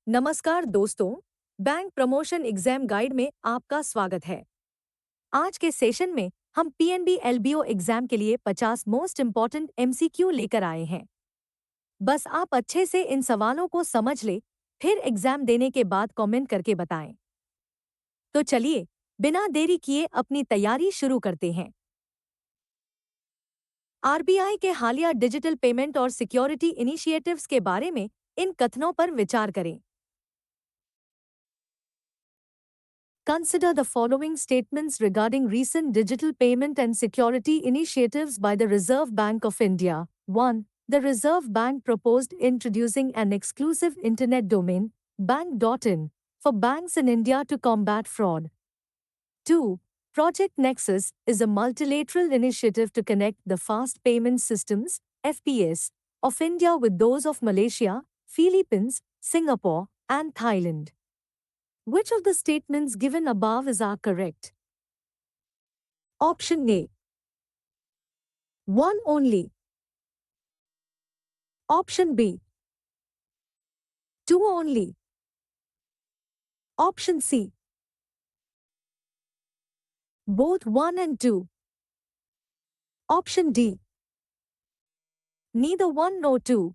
नमस्कार दोस्तों, bank promotion exam guide में आपका स्वागत है। आज के सेशन में हम पीएनबी एलबीओ एग्जाम के लिए 50 मोस्ट इम्पॉर्टेंट एमसीक्यू लेकर आए हैं। बस आप अच्छे से इन सवालों को समझ ले, फिर एग्जाम देने के बाद कमेंट करके बताएं। तो चलिए, बिना देरी किए अपनी तैयारी शुरू करते हैं। आरबीआई के हालिया डिजिटल पेमेंट और सिक्योरिटी इनिशिएटिव्स के बारे में इन कथनों पर विचार करें। Consider the following statements regarding recent digital payment and security initiatives by the Reserve Bank of India. 1. The Reserve Bank proposed introducing an exclusive internet domain, bank.in, for banks in India to combat fraud. 2. Project Nexus is a multilateral initiative to connect the fast payment systems, FPS, of India with those of Malaysia, Philippines, Singapore, and Thailand. Which of the statements given above are correct? Option A. One only. Option B. Two only. Option C. Both 1 and 2. Option D. Neither 1 nor 2.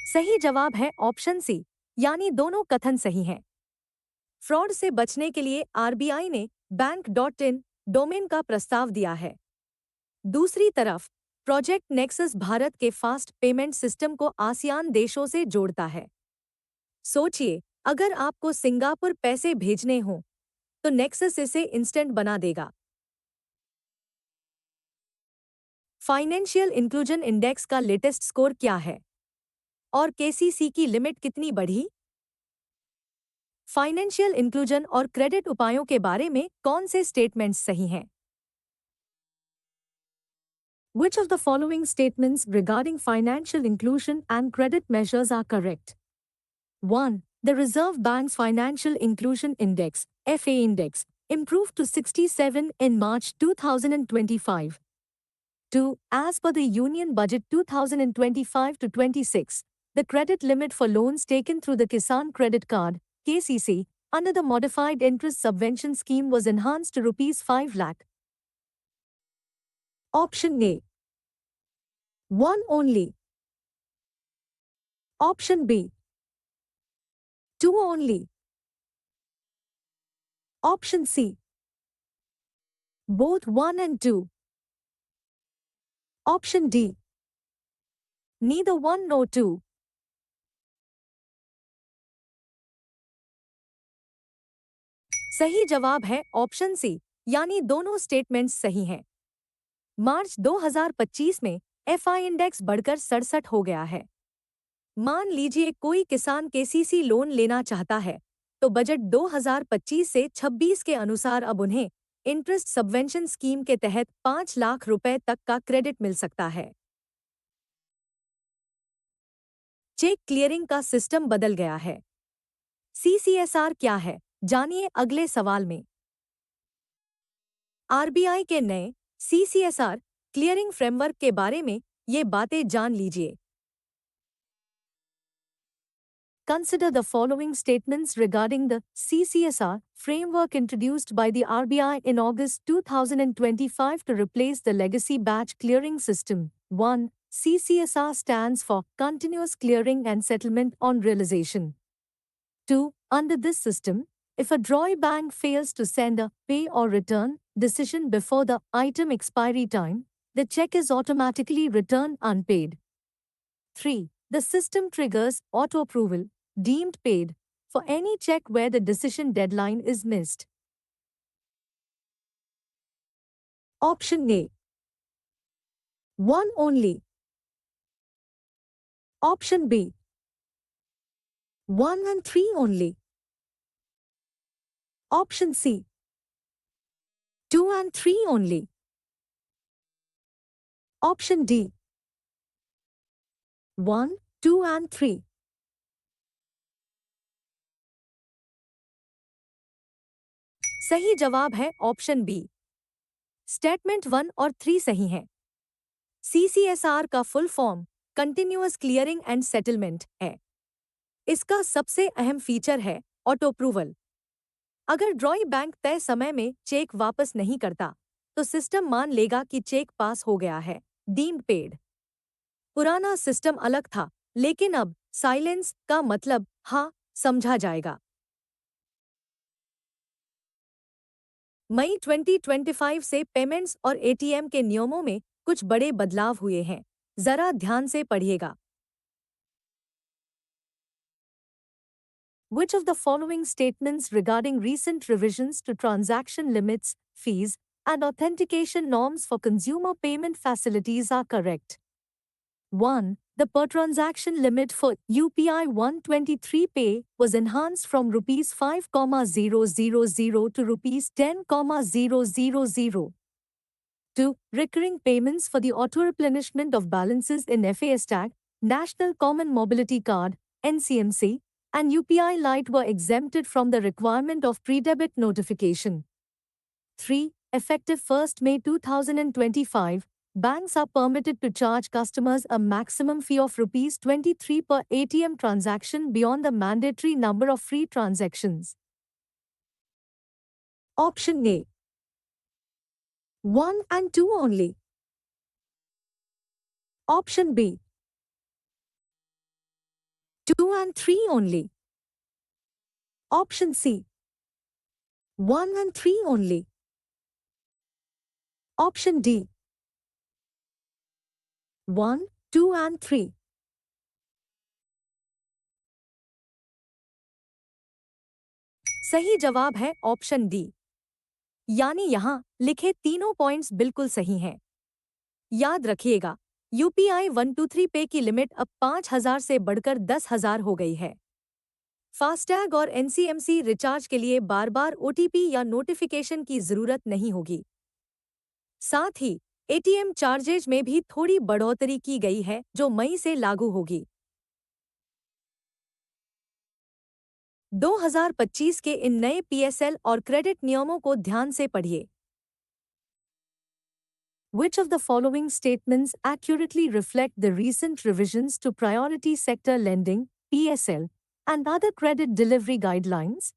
सही जवाब है option सी, यानी दोनों कथन सही हैं। Fraud से बचने के लिए आरबीआई ने बैंक.इन डोमेन का प्रस्ताव दिया है। दूसरी तरफ प्रोजेक्ट नेक्सस भारत के फास्ट पेमेंट सिस्टम को आसियान देशों से जोड़ता है। सोचिए, अगर आपको सिंगापुर पैसे भेजने हों तो नेक्सस इसे इंस्टेंट बना देगा। फाइनेंशियल इंक्लूजन इंडेक्स का लेटेस्ट स्कोर क्या है और केसीसी की लिमिट कितनी बढ़ी? फाइनेंशियल इंक्लूजन और क्रेडिट उपायों के बारे में कौन से स्टेटमेंट्स सही हैं? Which of the following statements regarding financial inclusion and credit measures are correct? 1. The Reserve Bank's Financial Inclusion Index, FA Index, improved to 67 in March 2025. 2. As per the Union Budget 2025 to 26, the credit limit for loans taken through the Kisan Credit Card, KCC, under the Modified Interest Subvention Scheme was enhanced to Rs 5 lakh. Option A. One only. Option B. Two only. Option C. Both 1 and 2. Option D. Neither 1 nor 2. सही जवाब है option सी, यानी दोनों statements सही हैं। मार्च 2025 में FI index बढ़कर 67 हो गया है। मान लीजिए कोई किसान केसीसी लोन लेना चाहता है, तो बजट 2025 से 26 के अनुसार अब उन्हें इंटरेस्ट सबवेंशन स्कीम के तहत 5 लाख रुपए तक का क्रेडिट मिल सकता है। चेक क्लियरिंग का सिस्टम बदल गया है। सीसीएसआर क्या है, जानिए अगले सवाल में। आरबीआई के नए सीसीएसआर क्लियरिंग फ्रेमवर्क के बारे में ये बातें जान लीजिए। Consider the following statements regarding the CCSR framework introduced by the RBI in August 2025 to replace the legacy batch clearing system. 1. CCSR stands for Continuous Clearing and Settlement on Realization. 2. Under this system, if a drawing bank fails to send a pay or return decision before the item expiry time, the check is automatically returned unpaid. 3. The system triggers auto-approval, deemed paid, for any check where the decision deadline is missed. Option A. One only. Option B. 1 and 3 only. Option C. 2 and 3 only. Option D. 1, 2 and 3. सही जवाब है option B. Statement 1 और 3 सही हैं। CCSR का full form continuous clearing and settlement है। इसका सबसे अहम फीचर है ऑटो अप्रूवल। अगर ड्रॉई बैंक तय समय में चेक वापस नहीं करता तो सिस्टम मान लेगा कि चेक पास हो गया है, डीम्ड पेड। पुराना सिस्टम अलग था, लेकिन अब साइलेंस का मतलब हाँ समझा जाएगा। मई 2025 से पेमेंट्स और एटीएम के नियमों में कुछ बड़े बदलाव हुए हैं, जरा ध्यान से पढ़िएगा। Which of the following statements regarding recent revisions to transaction limits, fees, and authentication norms for consumer payment facilities are correct? 1. The per transaction limit for UPI 123 Pay was enhanced from Rs 5,000 to Rs 10,000. 2. Recurring payments for the auto-replenishment of balances in FAS Tag, National Common Mobility Card, NCMC, and UPI Lite were exempted from the requirement of pre-debit notification. 3. Effective 1st May 2025, banks are permitted to charge customers a maximum fee of Rs 23 per ATM transaction beyond the mandatory number of free transactions. Option A. 1 and 2 only. Option B. 2 and 3 only. Option C. 1 and 3 only. Option D. 1, 2 and 3. सही जवाब है option D, यानी यहाँ लिखे तीनों points बिल्कुल सही हैं। याद रखिएगा, यूपीआई 123 पे की लिमिट अब 5,000 से बढ़कर 10,000 हो गई है। फास्टैग और एनसीएमसी रिचार्ज के लिए बार बार ओटीपी या नोटिफिकेशन की जरूरत नहीं होगी। साथ ही एटीएम चार्जेज में भी थोड़ी बढ़ोतरी की गई है जो मई से लागू होगी। 2025 के इन नए पीएसएल और क्रेडिट नियमों को ध्यान से पढ़िए। Which of the following statements accurately reflect the recent revisions to priority sector lending, PSL, and other credit delivery guidelines?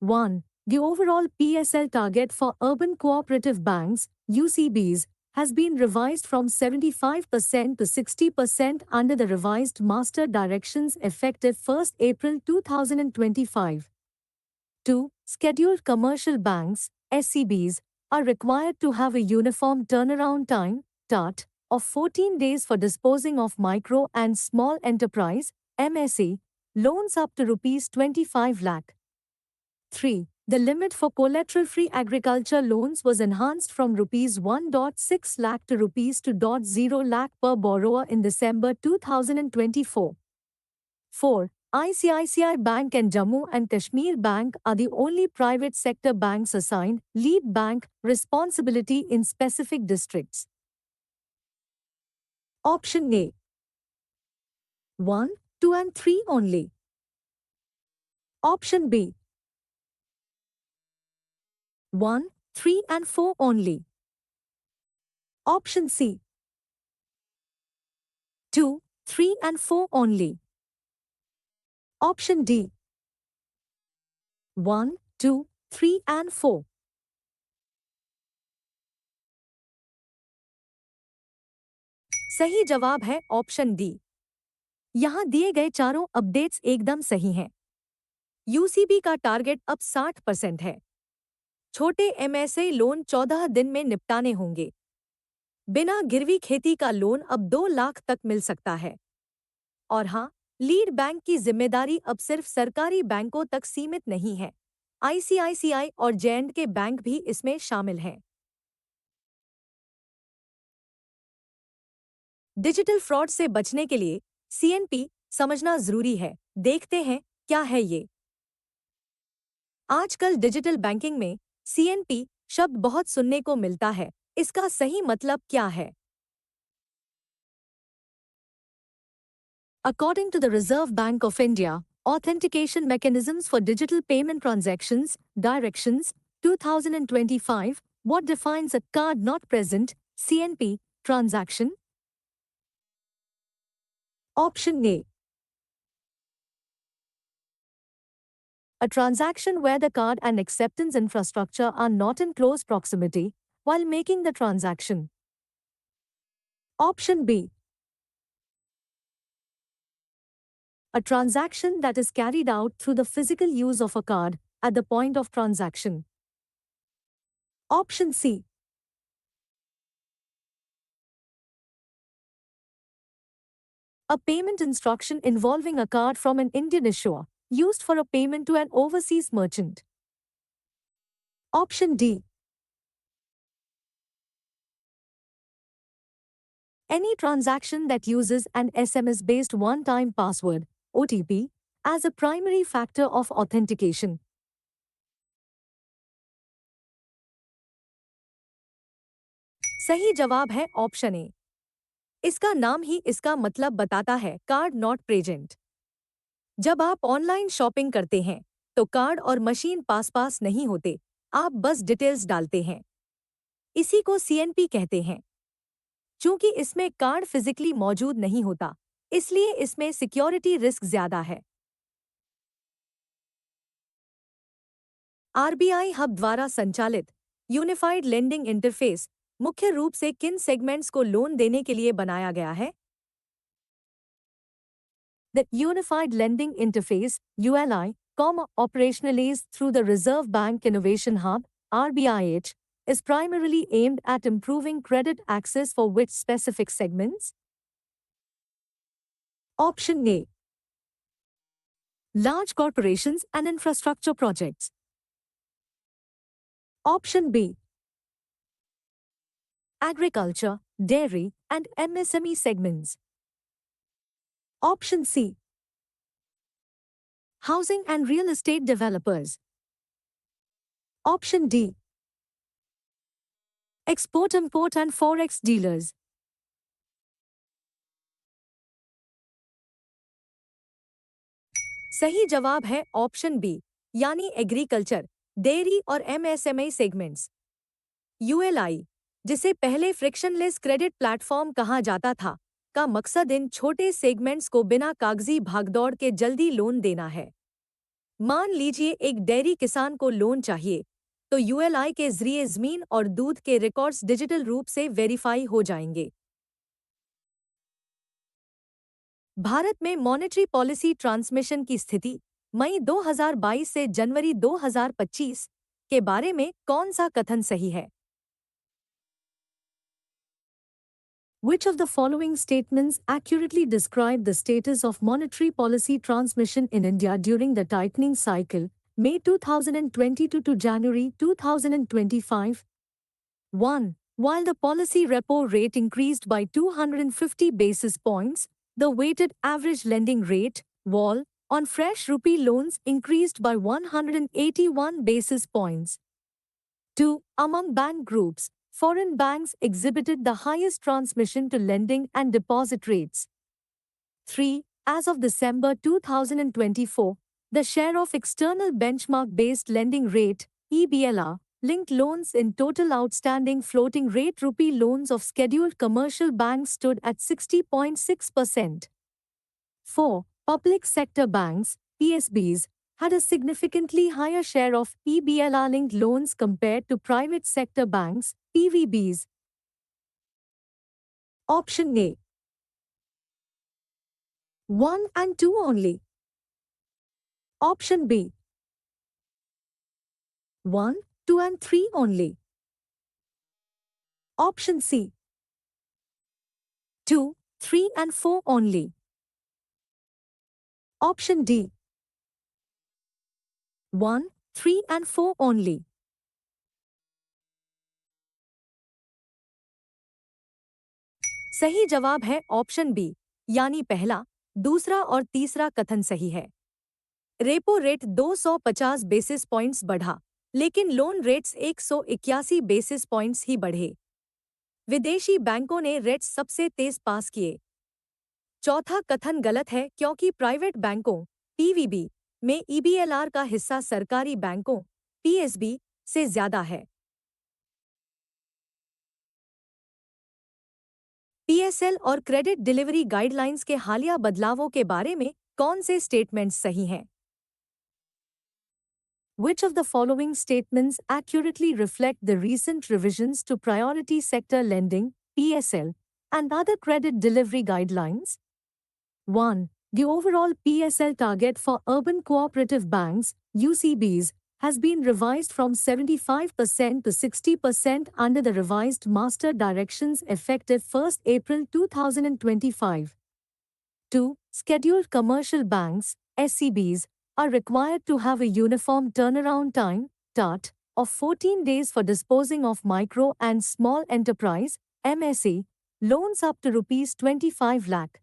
1. The overall PSL target for urban cooperative banks, UCBs, has been revised from 75% to 60% under the revised master directions effective 1st April 2025. 2. Scheduled commercial banks, SCBs, are required to have a uniform turnaround time, TAT, of 14 days for disposing of micro and small enterprise, MSE, loans up to Rs 25 lakh. 3. The limit for collateral-free agriculture loans was enhanced from Rs 1.6 lakh to Rs 2.0 lakh per borrower in December 2024. 4. ICICI Bank and Jammu and Kashmir Bank are the only private sector banks assigned lead bank responsibility in specific districts. Option A. 1, 2 and 3 only. Option B. 1, 3 and 4 only. Option C. 2, 3 and 4 only. Option D. 1, 2, 3 and 4. सही जवाब है option D. यहाँ दिए गए चारों updates एकदम सही हैं। यूसीबी का टारगेट अब 60% है। छोटे एमएसए लोन 14 दिन में निपटाने होंगे। बिना गिरवी खेती का लोन अब 2 लाख तक मिल सकता है। और हाँ, लीड बैंक की जिम्मेदारी अब सिर्फ सरकारी बैंकों तक सीमित नहीं है। आईसीआईसीआई और जे&के बैंक भी इसमें शामिल हैं। डिजिटल फ्रॉड से बचने के लिए सीएनपी समझना जरूरी है। देखते हैं क्या है ये। आजकल डिजिटल बैंकिंग में सीएनपी शब्द बहुत सुनने को मिलता है। इसका सही मतलब क्या है? According to the Reserve Bank of India, Authentication Mechanisms for Digital Payment Transactions, Directions, 2025, what defines a card not present, CNP, transaction? Option A. A transaction where the card and acceptance infrastructure are not in close proximity while making the transaction. Option B. A transaction that is carried out through the physical use of a card at the point of transaction. Option C. A payment instruction involving a card from an Indian issuer used for a payment to an overseas merchant. Option D. Any transaction that uses an SMS-based one-time password, OTP, as a primary factor of authentication. सही जवाब है option A. इसका नाम ही इसका मतलब बताता है, card not present. जब आप ऑनलाइन शॉपिंग करते हैं तो कार्ड और मशीन पास पास नहीं होते, आप बस डिटेल्स डालते हैं। इसी को सीएनपी कहते हैं। चूंकि इसमें कार्ड फिजिकली मौजूद नहीं होता, इसलिए इसमें सिक्योरिटी रिस्क ज्यादा है। आरबीआई हब द्वारा संचालित यूनिफाइड लेंडिंग इंटरफेस मुख्य रूप से किन सेगमेंट्स को लोन देने के लिए बनाया गया है? The Unified Lending Interface (ULI), operationalized through the Reserve Bank Innovation Hub (RBIH), is primarily aimed at improving credit access for which specific segments? Option A. Large corporations and infrastructure projects. Option B. Agriculture, dairy, and MSME segments. Option C. Housing and real estate developers. Option D. Export, import, and forex dealers. सही जवाब है option B, यानी agriculture, dairy और MSME segments. ULI, जिसे पहले frictionless credit platform कहा जाता था, का मकसद इन छोटे सेगमेंट्स को बिना कागजी भागदौड़ के जल्दी लोन देना है। मान लीजिए एक डेयरी किसान को लोन चाहिए, तो यूएलआई के जरिए जमीन और दूध के रिकॉर्ड्स डिजिटल रूप से वेरीफाई हो जाएंगे। भारत में मॉनेटरी पॉलिसी ट्रांसमिशन की स्थिति मई 2022 से जनवरी 2025 के बारे में कौन सा कथन सही है? Which of the following statements accurately describe the status of monetary policy transmission in India during the tightening cycle, May 2022 to January 2025? 1. While the policy repo rate increased by 250 basis points, the weighted average lending rate, WAL, on fresh rupee loans increased by 181 basis points. 2. Among bank groups, foreign banks exhibited the highest transmission to lending and deposit rates. 3. As of December 2024, the share of external benchmark-based lending rate, EBLR, linked loans in total outstanding floating rate rupee loans of scheduled commercial banks stood at 60.6%. 4. Public sector banks, PSBs, had a significantly higher share of EBLR-linked loans compared to private sector banks, PVBs. Option A. 1 and 2 only. Option B. 1, 2 and 3 only. Option C. 2, 3 and 4 only. Option D. 1, 3 and 4 only. सही जवाब है option B, यानी पहला, दूसरा और तीसरा कथन सही है। रेपो रेट 250 बेसिस पॉइंट्स बढ़ा, लेकिन लोन रेट्स 181 बेसिस पॉइंट्स ही बढ़े। विदेशी बैंकों ने रेट्स सबसे तेज पास किए। चौथा कथन गलत है क्योंकि प्राइवेट बैंकों, पीवीबी, में ईबीएलआर का हिस्सा सरकारी बैंकों, पीएसबी, से ज्यादा है। पीएसएल और क्रेडिट डिलीवरी गाइडलाइंस के हालिया बदलावों के बारे में कौन से स्टेटमेंट्स सही हैं? Which of the following statements accurately reflect the recent revisions to priority sector lending (PSL) and other credit delivery guidelines? 1. The overall PSL target for urban cooperative banks (UCBs) has been revised from 75% to 60% under the revised master directions effective 1st April 2025. 2. Scheduled commercial banks (SCBs) are required to have a uniform turnaround time (TAT) of 14 days for disposing of micro and small enterprise (MSE) loans up to rupees 25 lakh.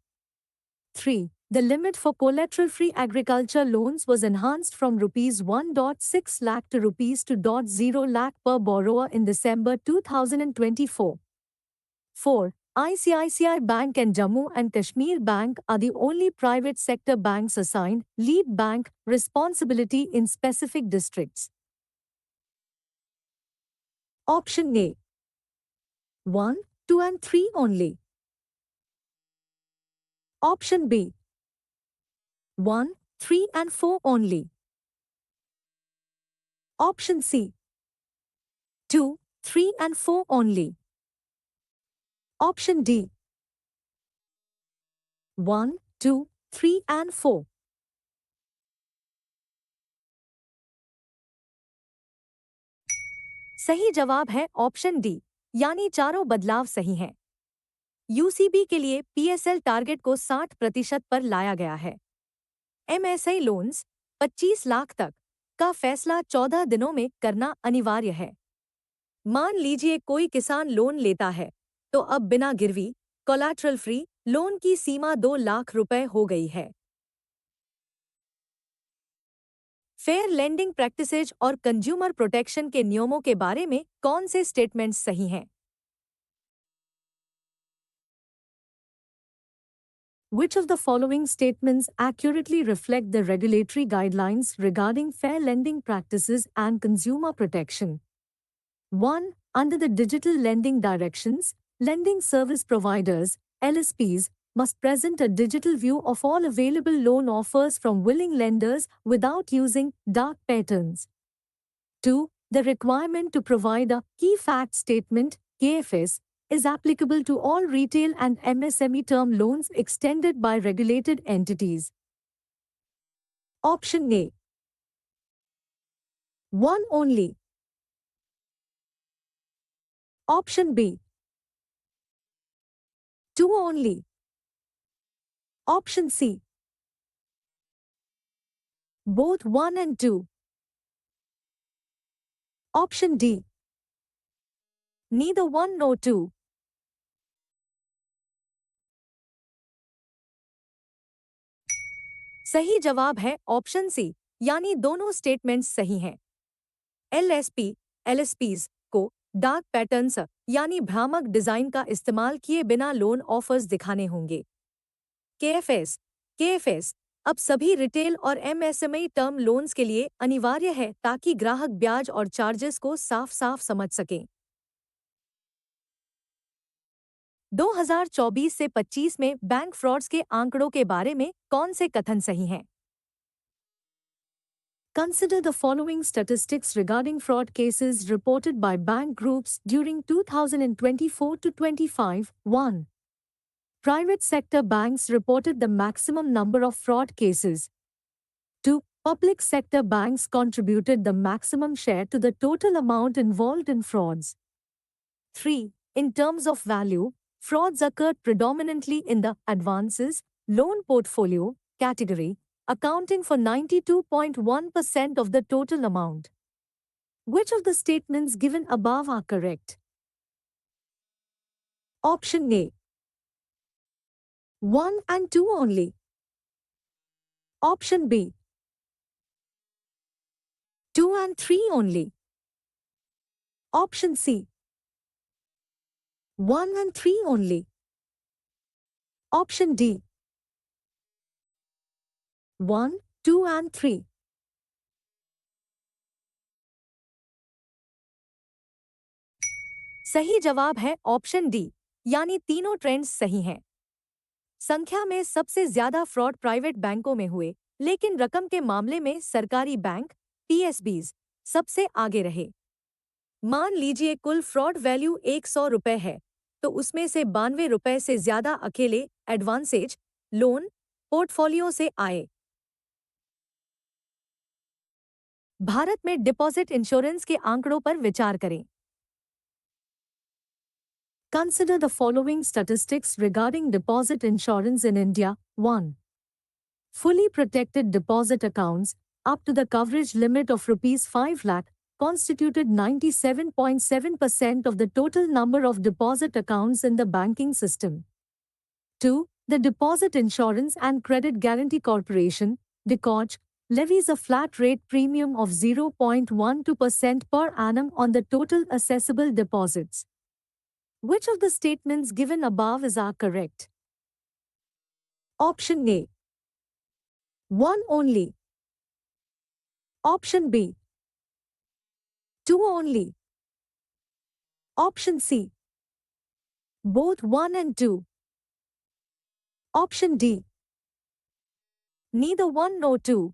3. The limit for collateral-free agriculture loans was enhanced from rupees 1.6 lakh to rupees 2.0 lakh per borrower in December 2024. 4. ICICI Bank and Jammu and Kashmir Bank are the only private sector banks assigned lead bank responsibility in specific districts. Option A. 1, 2 and 3 only. Option B. 1, 3 and 4 only. Option C. 2, 3 and 4 only. Option D. 1, 2, 3 and 4. सही जवाब है option D, यानी चारों बदलाव सही हैं। UCB के लिए पीएसएल टारगेट को 60% पर लाया गया है। एमएसआई लोन्स 25 लाख तक का फैसला 14 दिनों में करना अनिवार्य है। मान लीजिए कोई किसान लोन लेता है, तो अब बिना गिरवी कोलैटरल फ्री लोन की सीमा 2 लाख रुपए हो गई है। फेयर लेंडिंग प्रैक्टिसेज और कंज्यूमर प्रोटेक्शन के नियमों के बारे में कौन से स्टेटमेंट्स सही हैं? Which of the following statements accurately reflect the regulatory guidelines regarding fair lending practices and consumer protection? 1. Under the Digital Lending Directions, lending service providers, LSPs, must present a digital view of all available loan offers from willing lenders without using dark patterns. 2. The requirement to provide a Key Fact Statement (KFS) is applicable to all retail and MSME term loans extended by regulated entities. Option A. 1 only. Option B. 2 only. Option C. Both 1 and 2. Option D. Neither 1 nor 2. सही जवाब है option सी, यानी दोनों statements सही हैं। LSP, एलएसपीज को dark patterns यानी भ्रामक डिजाइन का इस्तेमाल किए बिना लोन ऑफर्स दिखाने होंगे। केएफएस, केएफएस अब सभी रिटेल और एमएसएमई टर्म लोन्स के लिए अनिवार्य है ताकि ग्राहक ब्याज और चार्जेस को साफ-साफ समझ सकें। 2024 से 25 में बैंक फ्रॉड्स के आंकड़ों के बारे में कौन से कथन सही हैं? Consider the following statistics regarding fraud cases reported by bank groups during 2024 to 25. 1. Private sector banks reported the maximum number of fraud cases. 2. Public sector banks contributed the maximum share to the total amount involved in frauds. 3. In terms of value, frauds occurred predominantly in the advances, loan portfolio category, accounting for 92.1% of the total amount. Which of the statements given above are correct? Option A. 1 and 2 only. Option B. 2 and 3 only. Option C. 1 and 3 only. Option D. 1, 2 and 3. सही जवाब है option D, यानी तीनों trends सही हैं। संख्या में सबसे ज्यादा फ्रॉड प्राइवेट बैंकों में हुए, लेकिन रकम के मामले में सरकारी बैंक पीएसबीज सबसे आगे रहे। मान लीजिए कुल फ्रॉड वैल्यू 100 रुपए है, तो उसमें से 92 रुपए से ज्यादा अकेले एडवांसेज लोन पोर्टफोलियो से आए। भारत में डिपॉजिट इंश्योरेंस के आंकड़ों पर विचार करें। Consider the following statistics regarding deposit insurance in India. 1. Fully protected deposit accounts up to the coverage limit of rupees 5 lakh constituted 97.7% of the total number of deposit accounts in the banking system. 2. The Deposit Insurance and Credit Guarantee Corporation, DICOG, levies a flat rate premium of 0.12% per annum on the total assessable deposits. Which of the statements given above are correct? Option A. One only. Option B. Two only. Option C. Both 1 and 2. Option D. Neither 1 nor 2.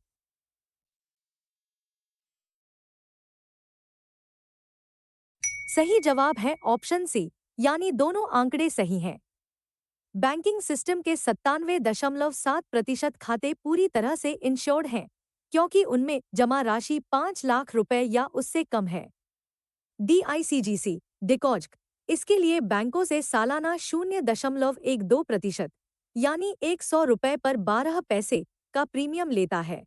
सही जवाब है option सी, यानी दोनों आंकड़े सही हैं। Banking system के 97.7% खाते पूरी तरह से इंश्योर्ड हैं, क्योंकि उनमें जमा राशि 5 लाख रुपए या उससे कम है। DICGC, डिकॉज, इसके लिए बैंकों से सालाना 0.12% यानी 100 रुपए पर 12 पैसे का प्रीमियम लेता है।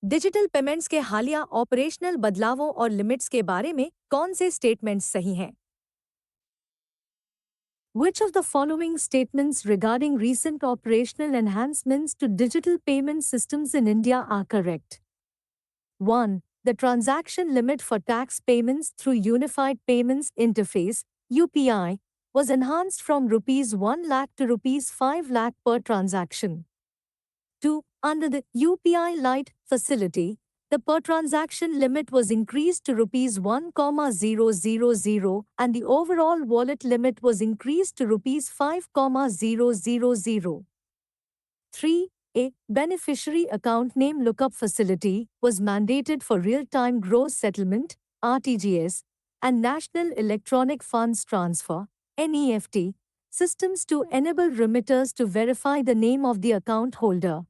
डिजिटल पेमेंट्स के हालिया ऑपरेशनल बदलावों और लिमिट्स के बारे में कौन से स्टेटमेंट्स सही हैं? Which of the following statements regarding recent operational enhancements to digital payment systems in India are correct? 1. The transaction limit for tax payments through Unified Payments Interface (UPI) was enhanced from rupees 1 lakh to rupees 5 lakh per transaction. 2. Under the UPI Lite facility, the per transaction limit was increased to rupees 1,000 and the overall wallet limit was increased to rupees 5,000. 3. A beneficiary account name lookup facility was mandated for real-time gross settlement (RTGS) and National Electronic Funds Transfer (NEFT) systems to enable remitters to verify the name of the account holder.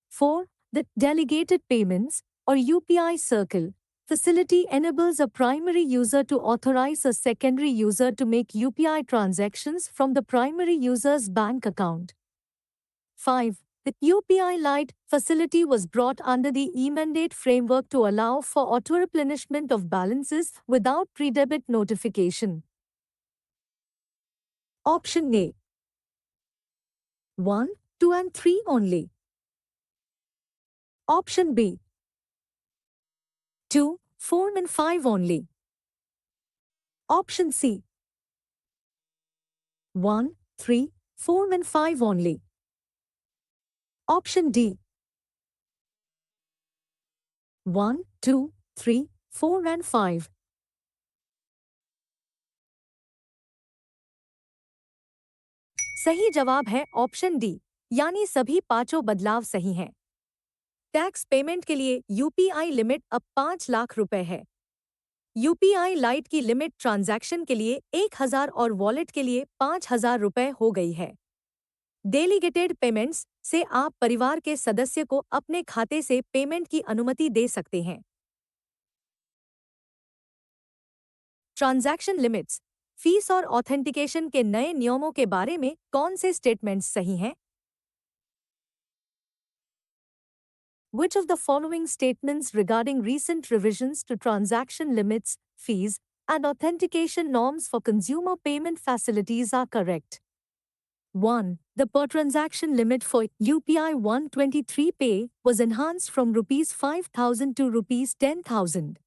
4. The Delegated Payments, or UPI Circle, facility enables a primary user to authorize a secondary user to make UPI transactions from the primary user's bank account. 5. The UPI Lite facility was brought under the e-mandate framework to allow for auto-replenishment of balances without pre-debit notification. Option A. 1, 2 and 3 only. Option B. 2, 4 and 5 only. Option C. 1, 3, 4 and 5 only. Option D. 1, 2, 3, 4 and 5. सही जवाब है option D, यानी सभी पांचों बदलाव सही हैं। Tax payment के लिए यूपीआई लिमिट अब 5 लाख रुपए है। यूपीआई लाइट की लिमिट ट्रांजैक्शन के लिए 1000 और वॉलेट के लिए 5000 रुपए हो गई है। डेलीगेटेड पेमेंट्स से आप परिवार के सदस्य को अपने खाते से पेमेंट की अनुमति दे सकते हैं। ट्रांजैक्शन लिमिट्स, फीस और ऑथेंटिकेशन के नए नियमों के बारे में कौन से स्टेटमेंट्स सही हैं? Which of the following statements regarding recent revisions to transaction limits, fees, and authentication norms for consumer payment facilities are correct? 1. The per transaction limit for UPI 123 Pay was enhanced from Rs 5,000 to Rs 10,000.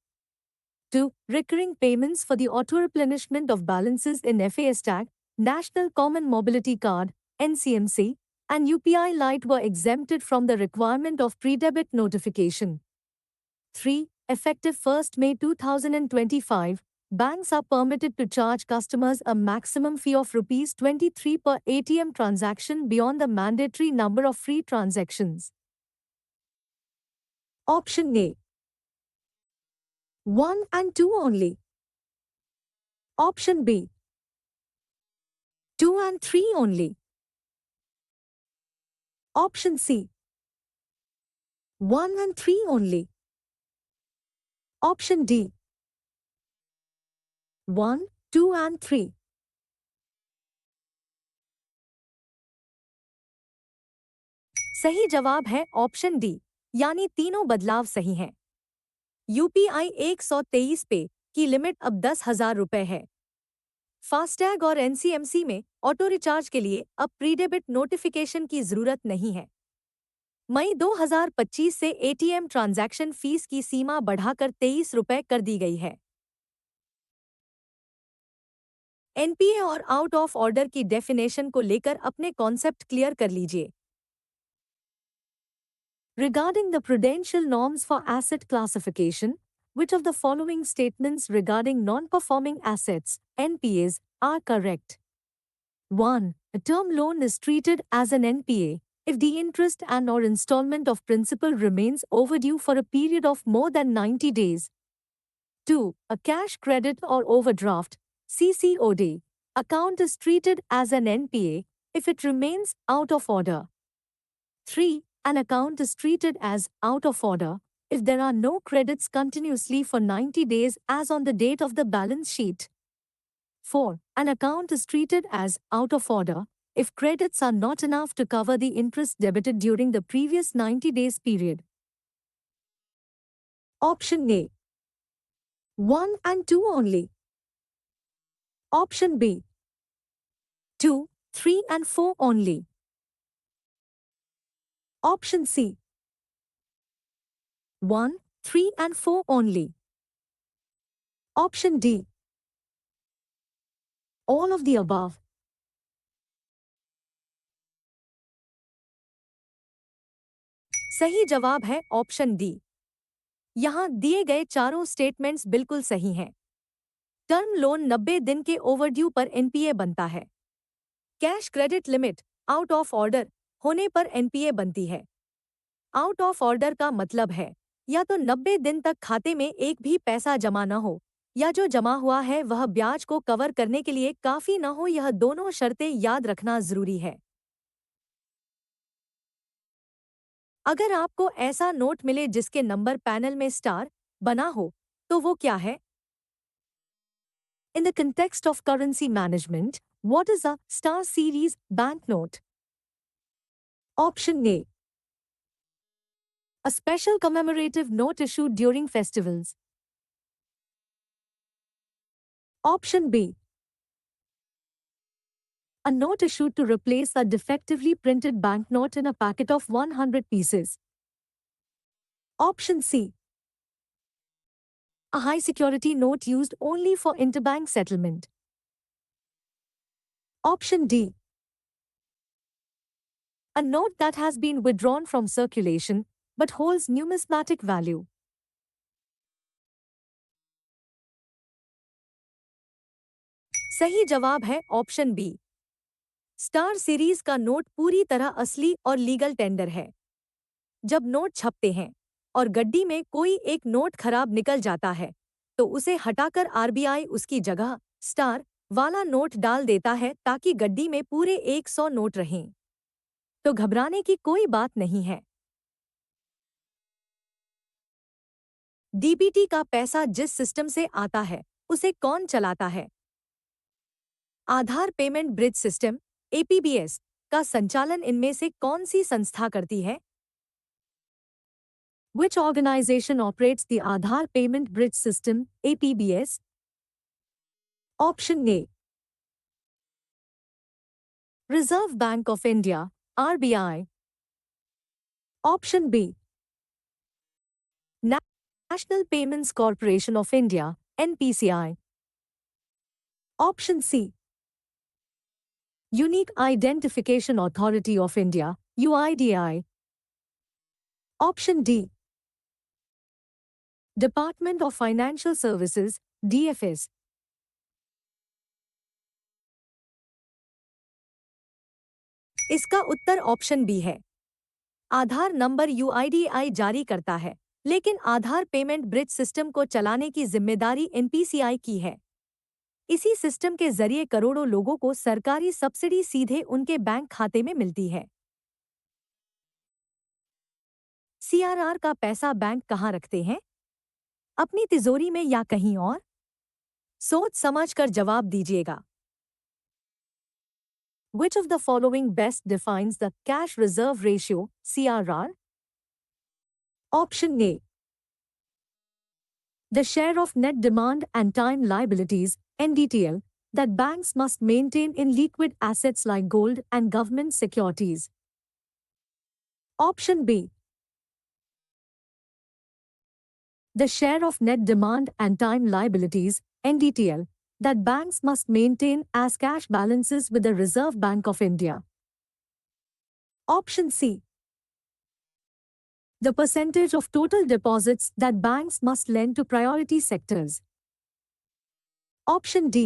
2. Recurring payments for the auto-replenishment of balances in FASTag, National Common Mobility Card, NCMC, and UPI Lite were exempted from the requirement of pre-debit notification. 3. Effective 1st May 2025, Banks are permitted to charge customers a maximum fee of rupees 23 per ATM transaction beyond the mandatory number of free transactions. Option A. 1 and 2 only. Option B. 2 and 3 only. Option C. 1 and 3 only. Option D. 1, 2 and 3. सही जवाब है option D, यानी तीनों बदलाव सही हैं। UPI 123 पे की लिमिट अब 10,000 रुपए है। फास्टैग और एनसीएमसी में ऑटो रिचार्ज के लिए अब प्री डेबिट नोटिफिकेशन की जरूरत नहीं है। मई 2025 से एटीएम ट्रांजैक्शन फीस की सीमा बढ़ाकर 23 रुपए कर दी गई है। एनपीए और आउट ऑफ ऑर्डर की डेफिनेशन को लेकर अपने कॉन्सेप्ट क्लियर कर लीजिए। Regarding the prudential norms for asset classification, which of the following statements regarding non-performing assets, NPAs, are correct? 1. A term loan is treated as an NPA if the interest and/or installment of principal remains overdue for a period of more than 90 days. 2. A cash credit or overdraft (CCOD) account is treated as an NPA if it remains out of order. 3. An account is treated as out of order if there are no credits continuously for 90 days as on the date of the balance sheet. 4. An account is treated as out of order if credits are not enough to cover the interest debited during the previous 90 days period. Option A. 1 and 2 only. Option B. 2, 3 and 4 only. Option C. 1, 3 and 4 only. Option D. All of the above. सही जवाब है option D. यहाँ दिए गए चारों statements बिल्कुल सही हैं। टर्म लोन 90 दिन के ओवरड्यू पर एनपीए बनता है। Cash credit limit out of order होने पर एनपीए बनती है। आउट ऑफ ऑर्डर का मतलब है या तो 90 दिन तक खाते में एक भी पैसा जमा न हो, या जो जमा हुआ है वह ब्याज को कवर करने के लिए काफी न हो। यह दोनों शर्तें याद रखना जरूरी है। अगर आपको ऐसा नोट मिले जिसके नंबर पैनल में स्टार बना हो, तो वो क्या है? In the context of currency management, what is a star series banknote? Option A. A special commemorative note issued during festivals. Option B. A note issued to replace a defectively printed banknote in a packet of 100 pieces. Option C. A high-security note used only for interbank settlement. Option D. A note that has been withdrawn from circulation but holds numismatic value. सही जवाब है option B. Star series का note पूरी तरह असली और legal tender है। जब नोट छपते हैं और गड्डी में कोई एक नोट खराब निकल जाता है, तो उसे हटाकर आरबीआई उसकी जगह स्टार वाला नोट डाल देता है ताकि गड्डी में पूरे 100 नोट रहें। तो घबराने की कोई बात नहीं है। डीबीटी का पैसा जिस सिस्टम से आता है, उसे कौन चलाता है? आधार पेमेंट ब्रिज सिस्टम एपीबीएस का संचालन इनमें से कौन सी संस्था करती है? Which organization operates the Aadhaar Payment Bridge System, APBS? Option A. Reserve Bank of India, RBI. Option B. National Payments Corporation of India, NPCI. Option C. Unique Identification Authority of India, UIDAI. Option D. Department of Financial Services, DFS. इसका उत्तर option B है। आधार number UIDAI जारी करता है, लेकिन आधार payment bridge system को चलाने की जिम्मेदारी एनपीसीआई की है। इसी सिस्टम के जरिए करोड़ों लोगों को सरकारी सब्सिडी सीधे उनके बैंक खाते में मिलती है। सीआरआर का पैसा बैंक कहाँ रखते हैं? अपनी तिजोरी में या कहीं और? सोच समझकर जवाब दीजिएगा। Which of the following best defines the cash reserve ratio, CRR? Option A. The share of net demand and time liabilities, NDTL, that banks must maintain in liquid assets like gold and government securities. Option B. The share of net demand and time liabilities, NDTL, that banks must maintain as cash balances with the Reserve Bank of India. Option C. The percentage of total deposits that banks must lend to priority sectors. Option D.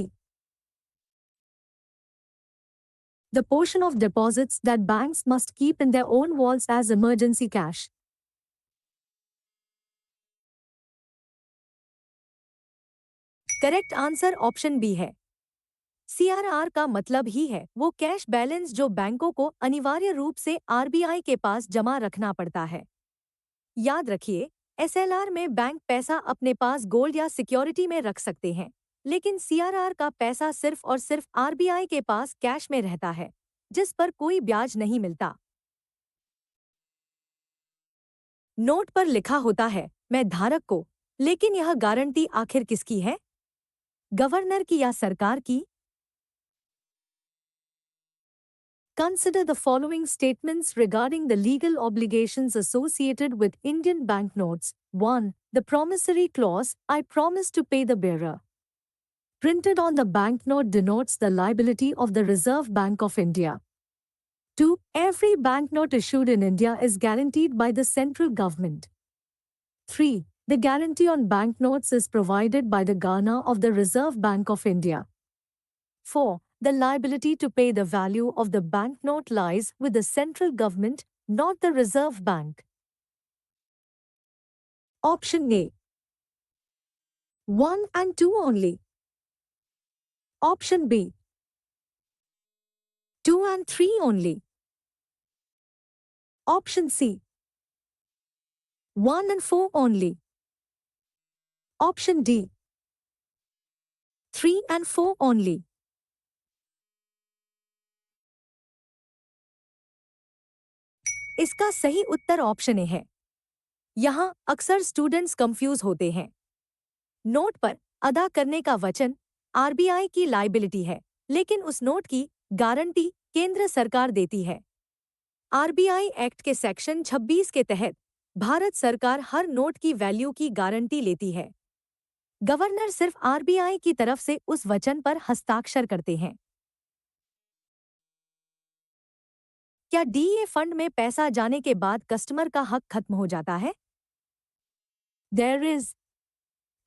The portion of deposits that banks must keep in their own vaults as emergency cash. Correct answer option B है। C R R का मतलब ही है वो cash balance जो बैंकों को अनिवार्य रूप से आरबीआई के पास जमा रखना पड़ता है। याद रखिए, एसएलआर में बैंक पैसा अपने पास गोल्ड या सिक्योरिटी में रख सकते हैं, लेकिन सीआरआर का पैसा सिर्फ और सिर्फ आरबीआई के पास कैश में रहता है, जिस पर कोई ब्याज नहीं मिलता। नोट पर लिखा होता है मैं धारक को, लेकिन यह गारंटी आखिर किसकी है? गवर्नर की या सरकार की? Consider the following statements regarding the legal obligations associated with Indian banknotes. 1. The promissory clause, I promise to pay the bearer, printed on the banknote denotes the liability of the Reserve Bank of India. 2. Every banknote issued in India is guaranteed by the central government. 3. The guarantee on banknotes is provided by the governor of the Reserve Bank of India. 4. The liability to pay the value of the banknote lies with the central government, not the Reserve Bank. Option A. 1 and 2 only. Option B. 2 and 3 only. Option C. 1 and 4 only. Option D. 3 and 4 only. इसका सही उत्तर option A है। यहाँ अक्सर students confuse होते हैं। Note पर अदा करने का वचन आरबीआई की लायबिलिटी है, लेकिन उस नोट की गारंटी केंद्र सरकार देती है। आरबीआई एक्ट के सेक्शन 26 के तहत भारत सरकार हर नोट की वैल्यू की गारंटी लेती है। गवर्नर सिर्फ आरबीआई की तरफ से उस वचन पर हस्ताक्षर करते हैं। क्या डीए फंड में पैसा जाने के बाद कस्टमर का हक खत्म हो जाता है? There is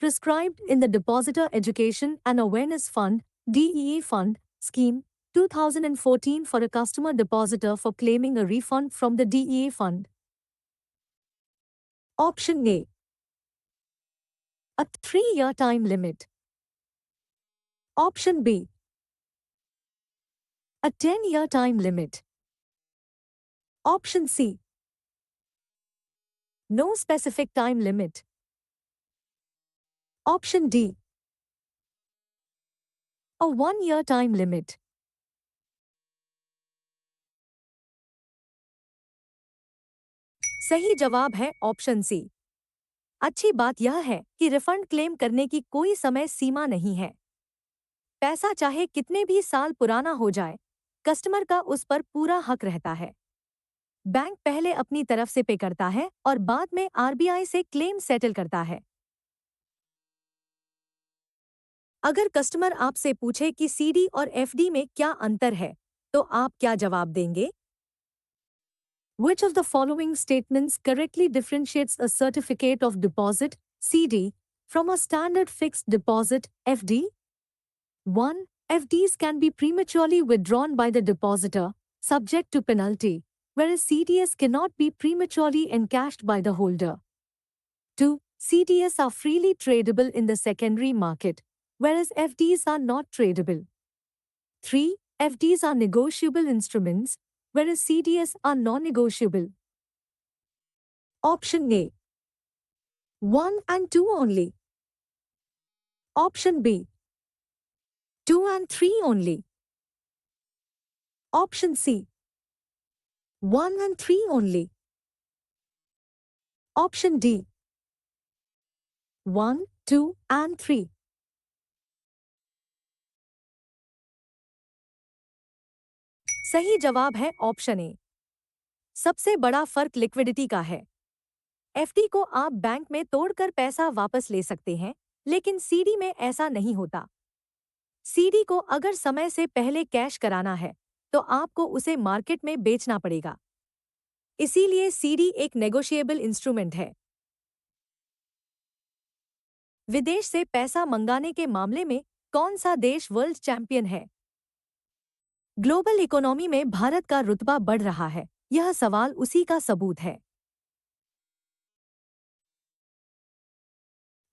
prescribed in the Depositor Education and Awareness Fund (DEA) Fund Scheme 2014 for a customer depositor for claiming a refund from the DEA fund. Option A. A 3-year time limit. Option B. A 10-year time limit. Option C. No specific time limit. Option D. A 1-year time limit. सही जवाब है option सी। अच्छी बात यह है कि refund claim करने की कोई समय सीमा नहीं है। पैसा चाहे कितने भी साल पुराना हो जाए, कस्टमर का उस पर पूरा हक रहता है। बैंक पहले अपनी तरफ से पे करता है और बाद में आरबीआई से क्लेम सेटल करता है। अगर कस्टमर आपसे पूछे कि सीडी और एफडी में क्या अंतर है, तो आप क्या जवाब देंगे? Which of the following statements correctly differentiates a certificate of deposit, CD, from a standard fixed deposit, FD? 1. FDs can be prematurely withdrawn by the depositor, subject to penalty, whereas CDS cannot be prematurely encashed by the holder. 2. CDS are freely tradable in the secondary market, whereas FDs are not tradable. 3. FDs are negotiable instruments, whereas CDS are non-negotiable. Option A. 1 and 2 only. Option B. 2 and 3 only. Option C. 1 and 3 only. Option D. 1, 2 and 3. सही जवाब है option A. सबसे बड़ा फर्क liquidity का है। FD को आप बैंक में तोड़कर पैसा वापस ले सकते हैं, लेकिन सीडी में ऐसा नहीं होता। सीडी को अगर समय से पहले कैश कराना है, तो आपको उसे मार्केट में बेचना पड़ेगा। इसीलिए सीडी एक नेगोशिएबल इंस्ट्रूमेंट है। विदेश से पैसा मंगाने के मामले में कौन सा देश वर्ल्ड चैंपियन है? ग्लोबल इकोनॉमी में भारत का रुतबा बढ़ रहा है, यह सवाल उसी का सबूत है।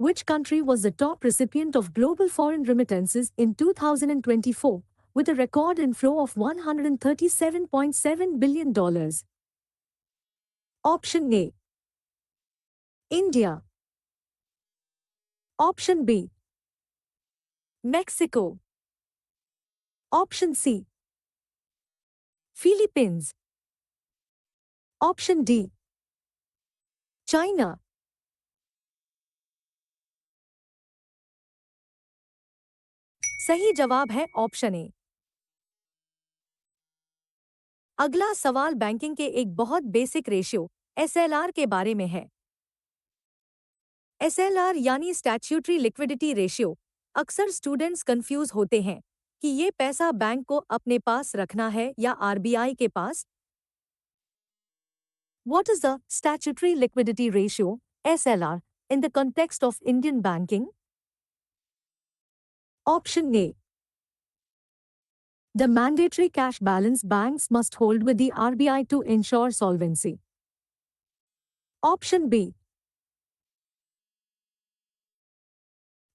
Which country was the top recipient of global foreign remittances in 2024 with a record inflow of $137.7 billion? Option A. India. Option B. Mexico. Option C. Philippines. Option D. China. सही जवाब है ऑप्शन ए। अगला सवाल banking के एक बहुत basic ratio SLR के बारे में है। एसएलआर यानी स्टैट्यूटरी लिक्विडिटी रेशियो। अक्सर स्टूडेंट्स कंफ्यूज होते हैं कि ये पैसा बैंक को अपने पास रखना है या आरबीआई के पास। What is the statutory liquidity ratio (SLR) in the context of Indian banking? Option A. The mandatory cash balance banks must hold with the RBI to ensure solvency. Option B.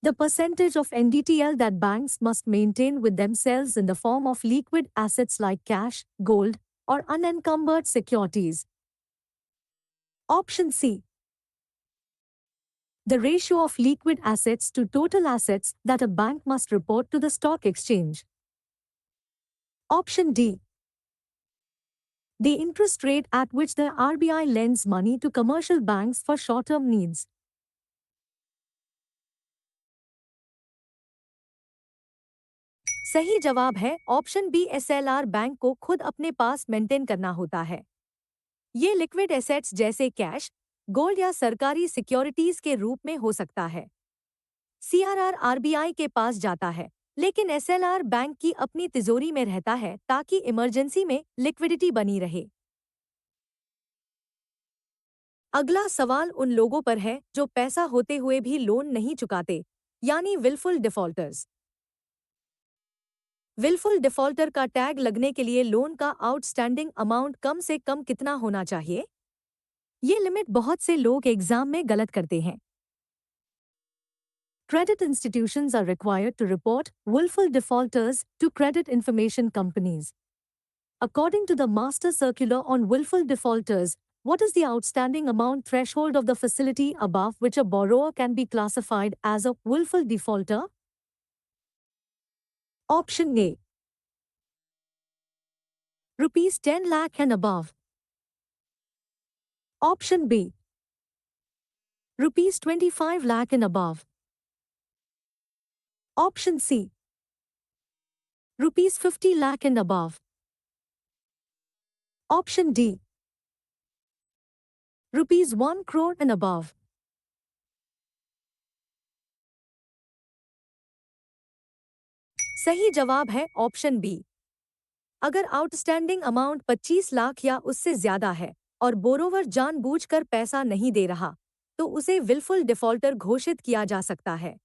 The percentage of NDTL that banks must maintain with themselves in the form of liquid assets like cash, gold, or unencumbered securities. Option C. The ratio of liquid assets to total assets that a bank must report to the stock exchange. Option D. The interest rate at which the RBI lends money to commercial banks for short-term needs. सही जवाब है option B. SLR bank को खुद अपने पास maintain करना होता है। ये लिक्विड एसेट्स जैसे कैश, गोल्ड या सरकारी सिक्योरिटीज के रूप में हो सकता है। सीआरआर आरबीआई के पास जाता है, लेकिन एसएलआर बैंक की अपनी तिजोरी में रहता है ताकि इमरजेंसी में लिक्विडिटी बनी रहे। अगला सवाल उन लोगों पर है जो पैसा होते हुए भी लोन नहीं चुकाते, यानी विलफुल डिफॉल्टर्स। विलफुल डिफॉल्टर का टैग लगने के लिए लोन का आउटस्टैंडिंग अमाउंट कम से कम कितना होना चाहिए? ये लिमिट बहुत से लोग एग्जाम में गलत करते हैं। Credit institutions are required to report willful defaulters to credit information companies. According to the Master Circular on willful defaulters, what is the outstanding amount threshold of the facility above which a borrower can be classified as a willful defaulter? Option A. Rupees 10 lakh and above. Option B. Rupees 25 lakh and above. Option C. Rupees 50 lakh and above. Option D. Rupees 1 crore and above. सही जवाब है option B. अगर outstanding amount 25 lakh या उससे ज्यादा है और borrower जानबूझकर पैसा नहीं दे रहा, तो उसे विलफुल डिफॉल्टर घोषित किया जा सकता है।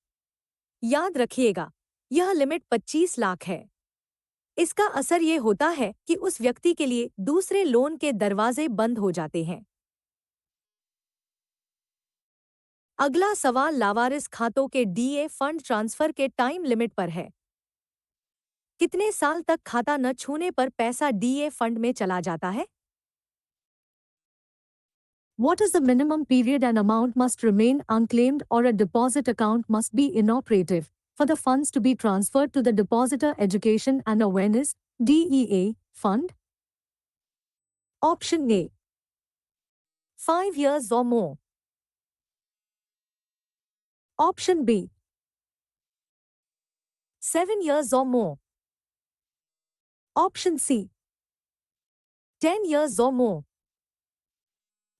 याद रखिएगा, यह लिमिट 25 लाख है। इसका असर ये होता है कि उस व्यक्ति के लिए दूसरे लोन के दरवाजे बंद हो जाते हैं। अगला सवाल लावारिस खातों के डीए फंड ट्रांसफर के टाइम लिमिट पर है। कितने साल तक खाता न छूने पर पैसा डीए फंड में चला जाता है? What is the minimum period an amount must remain unclaimed or a deposit account must be inoperative for the funds to be transferred to the Depositor Education and Awareness DEA fund? Option A. 5 years or more. Option B. 7 years or more. Option C. 10 years or more.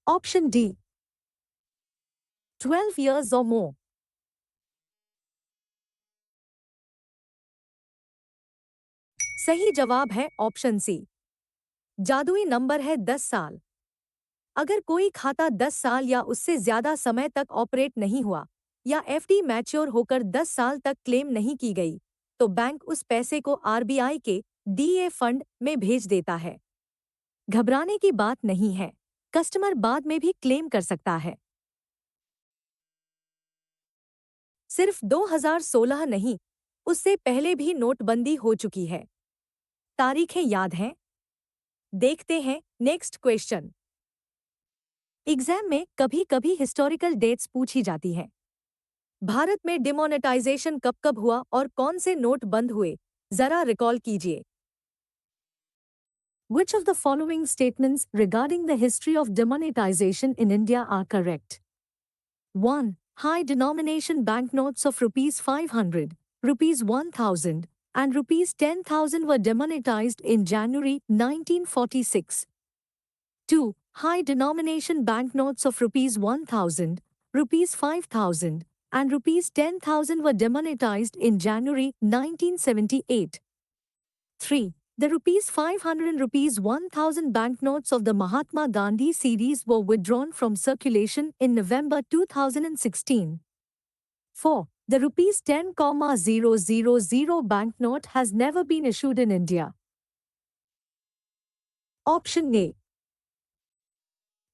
Option D. 12 years or more. सही जवाब है option सी। जादुई number है 10 साल। अगर कोई खाता 10 साल या उससे ज्यादा समय तक ऑपरेट नहीं हुआ या एफडी मैच्योर होकर 10 साल तक क्लेम नहीं की गई, तो बैंक उस पैसे को आरबीआई के डीए फंड में भेज देता है। घबराने की बात नहीं है, कस्टमर बाद में भी क्लेम कर सकता है। सिर्फ 2016 नहीं, उससे पहले भी नोटबंदी हो चुकी है। तारीखें याद हैं? देखते हैं नेक्स्ट क्वेश्चन। एग्जाम में कभी कभी हिस्टोरिकल डेट्स पूछी जाती हैं। भारत में डिमोनेटाइजेशन कब कब हुआ और कौन से नोट बंद हुए, जरा रिकॉल कीजिए। Which of the following statements regarding the history of demonetization in India are correct? 1. High denomination banknotes of rupees 500, rupees 1000, and rupees 10,000 were demonetized in January 1946. 2. High denomination banknotes of rupees 1000, rupees 5000, and rupees 10,000 were demonetized in January 1978. 3. The rupees 500 and rupees 1000 banknotes of the Mahatma Gandhi series were withdrawn from circulation in November 2016. 4. The rupees 10,000 banknote has never been issued in India. Option A.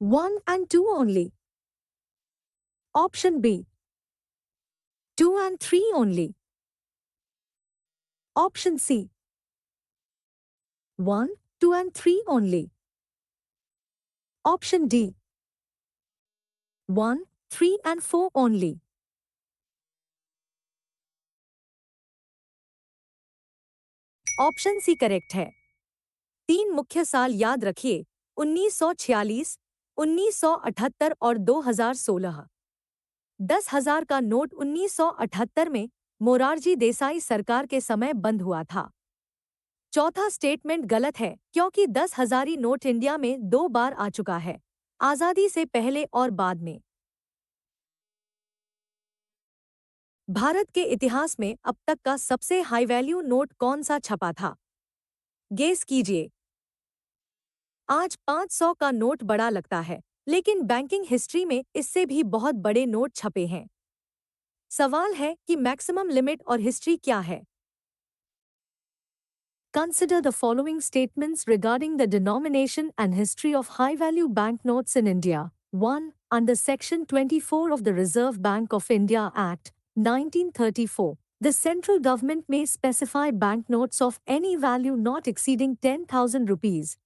1 and 2 only. Option B. 2 and 3 only. Option C. 1, 2 and 3 only. Option D. 1, 3 and 4 only. Option C correct है। 3 मुख्य साल याद रखिए, 1946, 1978 और 2016। 10,000 का note 1978 में मोरारजी देसाई सरकार के समय बंद हुआ था। चौथा स्टेटमेंट गलत है क्योंकि 10,000 नोट इंडिया में 2 बार आ चुका है, आजादी से पहले और बाद में। भारत के इतिहास में अब तक का सबसे हाई वैल्यू नोट कौन सा छपा था? गेस कीजिए। आज 500 का नोट बड़ा लगता है, लेकिन बैंकिंग हिस्ट्री में इससे भी बहुत बड़े नोट छपे हैं। सवाल है कि मैक्सिमम लिमिट और हिस्ट्री क्या है? Consider the following statements regarding the denomination and history of high-value banknotes in India. 1. Under Section 24 of the Reserve Bank of India Act, 1934, the central government may specify banknotes of any value not exceeding 10,000 rupees.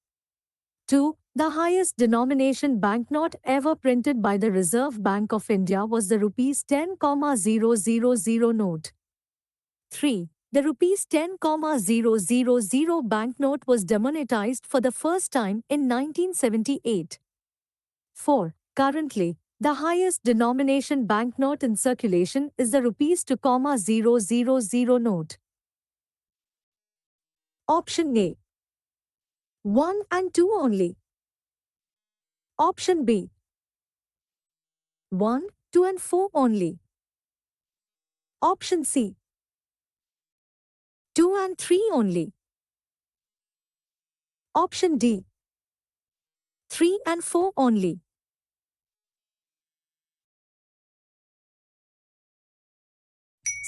2. The highest denomination banknote ever printed by the Reserve Bank of India was the rupees 10,000 note. 3. The rupees 10,000 banknote was demonetized for the first time in 1978. 4. Currently, the highest denomination banknote in circulation is the rupees 2,000 note. Option A. 1 and 2 only. Option B. 1, 2 and 4 only. Option C. 2 and 3 only. Option D. 3 and 4 only.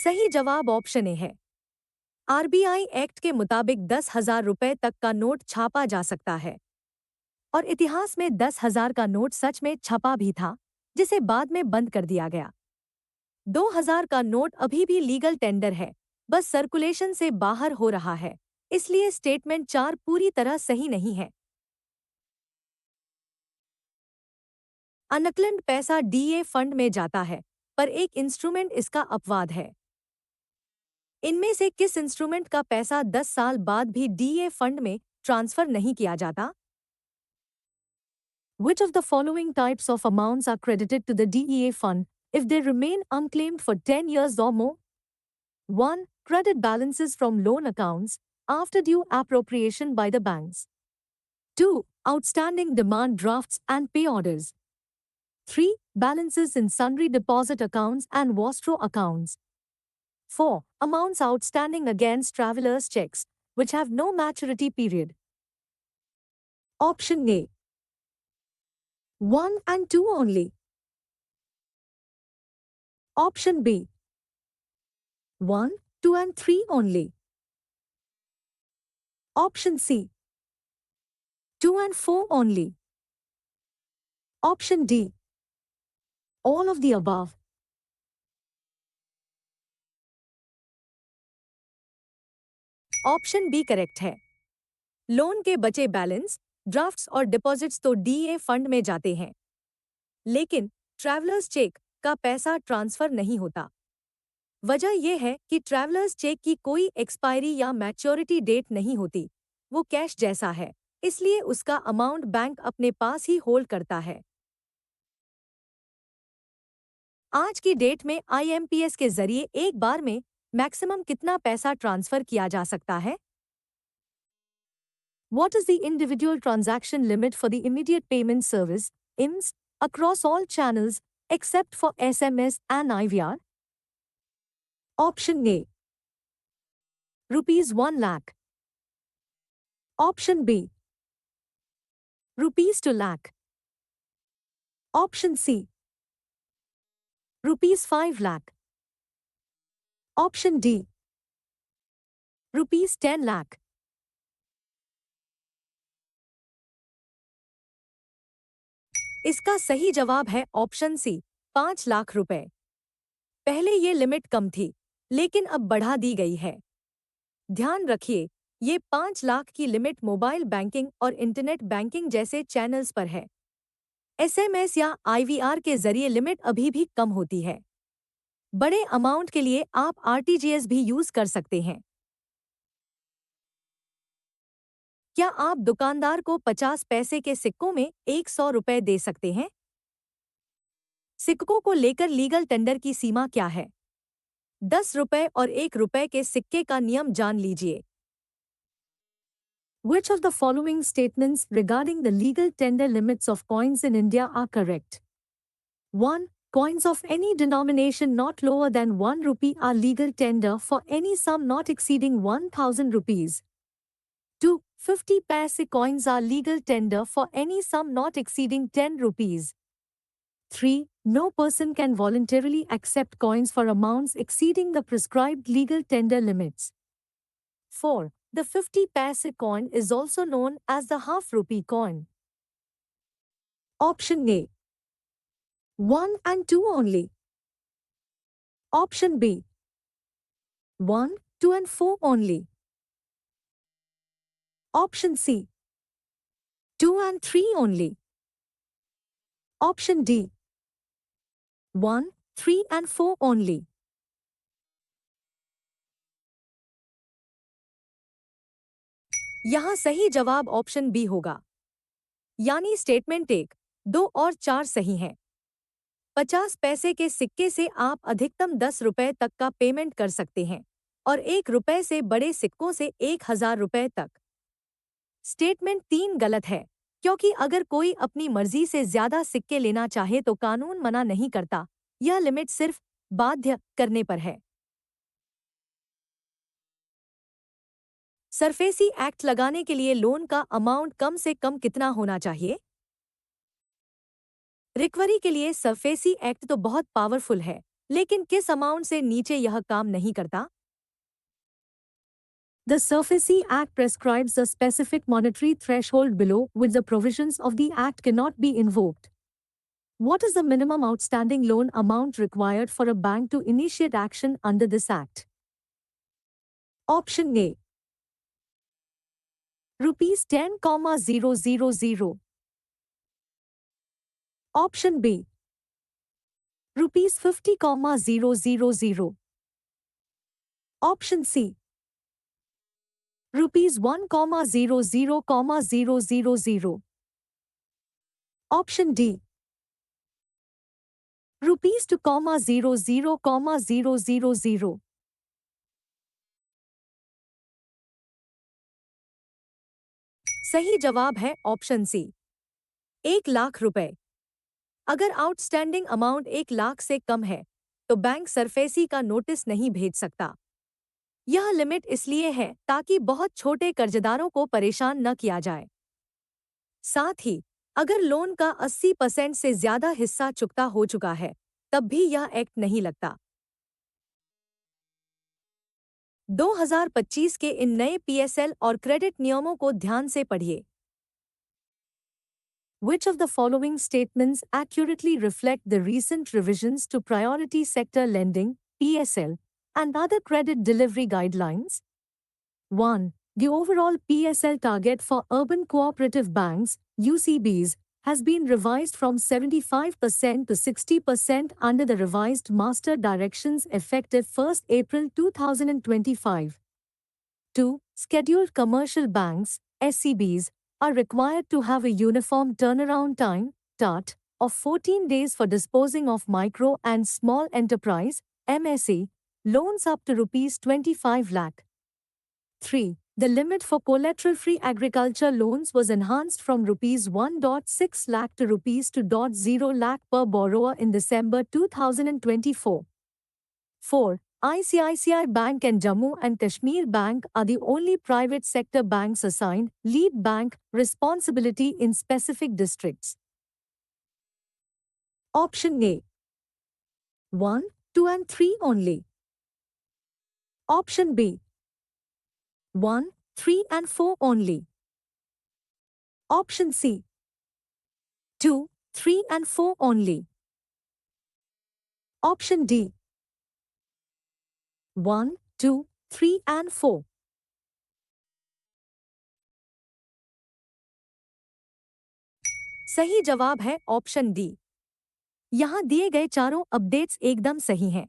सही जवाब option A है। RBI act के मुताबिक 10,000 रुपए तक का note छापा जा सकता है। और इतिहास में 10,000 का नोट सच में छपा भी था, जिसे बाद में बंद कर दिया गया। 2,000 का नोट अभी भी लीगल टेंडर है, बस सर्कुलेशन से बाहर हो रहा है, इसलिए स्टेटमेंट 4 पूरी तरह सही नहीं है। अनक्लेम्ड पैसा डीए फंड में जाता है, पर एक इंस्ट्रूमेंट इसका अपवाद है। इनमें से किस इंस्ट्रूमेंट का पैसा 10 साल बाद भी डीए फंड में ट्रांसफर नहीं किया जाता? Which of the following types of amounts are credited to the DEA fund if they remain unclaimed for 10 years or more? 1. Credit balances from loan accounts after due appropriation by the banks. 2. Outstanding demand drafts and pay orders. 3. Balances in sundry deposit accounts and Vostro accounts. 4. Amounts outstanding against travelers' checks, which have no maturity period. Option A. 1 and 2 only. Option B. 1, 2 and 3 only. Option C. 2 and 4 only. Option D. All of the above. Option B correct है। Loan के बचे balance, drafts और deposits तो D A fund में जाते हैं, लेकिन travellers cheque का पैसा ट्रांसफर नहीं होता। वजह यह है कि ट्रैवलर्स चेक की कोई एक्सपायरी या मैच्योरिटी डेट नहीं होती, वो कैश जैसा है, इसलिए उसका अमाउंट बैंक अपने पास ही होल्ड करता है। आज की डेट में आईएमपीएस के जरिए एक बार में मैक्सिमम कितना पैसा ट्रांसफर किया जा सकता है? What is the individual transaction limit for the immediate payment service, IMS, across all channels except for SMS and IVR? Option A. Rupees 1 lakh. Option B. Rupees 2 lakh. Option C. Rupees 5 lakh. Option D. Rupees 10 lakh. इसका सही जवाब है option सी, 5 लाख रुपए। पहले ये limit कम थी, लेकिन अब बढ़ा दी गई है। ध्यान रखिए, ये 5 लाख की लिमिट मोबाइल बैंकिंग और इंटरनेट बैंकिंग जैसे चैनल्स पर है। एसएमएस या आईवीआर के जरिए लिमिट अभी भी कम होती है। बड़े अमाउंट के लिए आप आरटीजीएस भी यूज कर सकते हैं। क्या आप दुकानदार को 50 पैसे के सिक्कों में 100 रुपए दे सकते हैं? सिक्कों को लेकर लीगल टेंडर की सीमा क्या है? 10 रुपए और 1 रुपए के सिक्के का नियम जान लीजिए। Which of the following statements regarding the legal tender limits of coins in India are correct? 1. Coins of any denomination not lower than 1 rupee are legal tender for any sum not exceeding 1,000 rupees. 2. 50 paise coins are legal tender for any sum not exceeding 10 rupees. 3. No person can voluntarily accept coins for amounts exceeding the prescribed legal tender limits. 4. The 50 paise coin is also known as the half rupee coin. Option A. 1 and 2 only. Option B. 1, 2 and 4 only. Option C. 2 and 3 only. Option D. 1, 3 and 4 only. यहाँ सही जवाब option B होगा, यानी statement 1, 2 और 4 सही हैं। 50 पैसे के सिक्के से आप अधिकतम 10 रुपए तक का पेमेंट कर सकते हैं और 1 रुपए से बड़े सिक्कों से 1,000 रुपए तक। स्टेटमेंट 3 गलत है, क्योंकि अगर कोई अपनी मर्जी से ज्यादा सिक्के लेना चाहे तो कानून मना नहीं करता, यह लिमिट सिर्फ बाध्य करने पर है। सरफेसी एक्ट लगाने के लिए लोन का अमाउंट कम से कम कितना होना चाहिए? रिकवरी के लिए सरफेसी एक्ट तो बहुत पावरफुल है, लेकिन किस अमाउंट से नीचे यह काम नहीं करता? The SURFACE Act prescribes a specific monetary threshold below which the provisions of the Act cannot be invoked. What is the minimum outstanding loan amount required for a bank to initiate action under this Act? Option A. Rupees 10,000. Option B. Rupees 50,000. Option C. Rupees 1,00,000. Option D. Rupees 2,00,000. सही जवाब है option सी, 1,00,000 रुपए। अगर outstanding amount 1,00,000 से कम है तो bank SARFAESI का notice नहीं भेज सकता। यह लिमिट इसलिए है ताकि बहुत छोटे कर्जदारों को परेशान न किया जाए। साथ ही अगर लोन का 80% से ज्यादा हिस्सा चुकता हो चुका है तब भी यह एक्ट नहीं लगता। 2025 के इन नए पीएसएल और क्रेडिट नियमों को ध्यान से पढ़िए। Which of the following statements accurately reflect the recent revisions to Priority Sector Lending (PSL) and other credit delivery guidelines? 1. The overall PSL target for urban cooperative banks (UCBs) has been revised from 75% to 60% under the revised Master Directions effective 1st April 2025. 2. Scheduled commercial banks (SCBs) are required to have a uniform turnaround time (TAT) of 14 days for disposing of micro and small enterprise (MSE) loans up to rupees 25 lakh. 3. The limit for collateral-free agriculture loans was enhanced from rupees 1.6 lakh to rupees 2.0 lakh per borrower in December 2024. 4. ICICI Bank and Jammu and Kashmir Bank are the only private sector banks assigned lead bank responsibility in specific districts. Option A. 1, 2 and 3 only. Option B. 1, 3 and 4 only. Option C. 2, 3 and 4 only. Option D. 1, 2, 3 and 4. सही जवाब है option D. यहाँ दिए गए चारों updates एकदम सही हैं।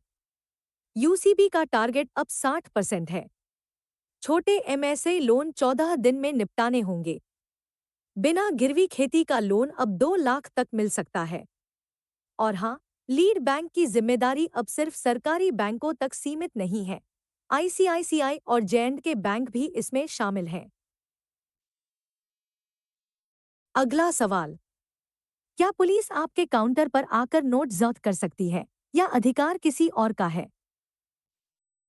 यूसीबी का टारगेट अब 60% है। छोटे एमएसए लोन 14 दिन में निपटाने होंगे। बिना गिरवी खेती का लोन अब 2 लाख तक मिल सकता है। और हाँ, लीड बैंक की जिम्मेदारी अब सिर्फ सरकारी बैंकों तक सीमित नहीं है। आईसीआईसीआई और जे&के बैंक भी इसमें शामिल हैं। अगला सवाल, क्या पुलिस आपके काउंटर पर आकर नोट जब्त कर सकती है या अधिकार किसी और का है?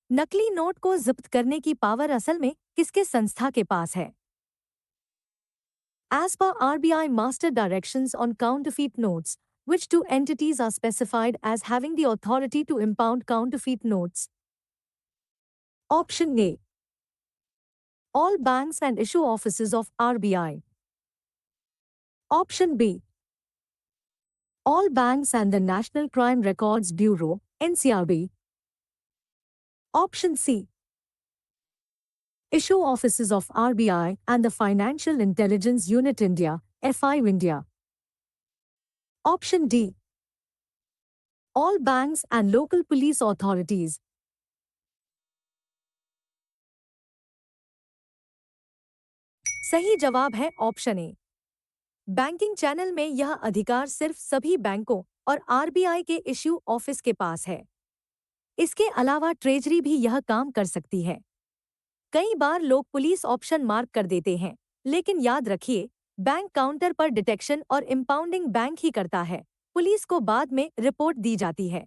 नकली नोट को जब्त करने की पावर असल में किसके संस्था के पास है? As per RBI Master Directions on Counterfeit Notes, which two entities are specified as having the authority to impound counterfeit notes? Option A. All banks and issue offices of RBI. Option B. All banks and the National Crime Records Bureau, NCRB. Option C. Issue offices of RBI and the Financial Intelligence Unit India, FI India. Option D. All banks and local police authorities. सही जवाब है option A. Banking channel में यह अधिकार सिर्फ सभी बैंकों और आरबीआई के इश्यू ऑफिस के पास है। इसके अलावा ट्रेजरी भी यह काम कर सकती है। कई बार लोग पुलिस ऑप्शन मार्क कर देते हैं, लेकिन याद रखिए, बैंक काउंटर पर डिटेक्शन और इंपाउंडिंग बैंक ही करता है। पुलिस को बाद में रिपोर्ट दी जाती है।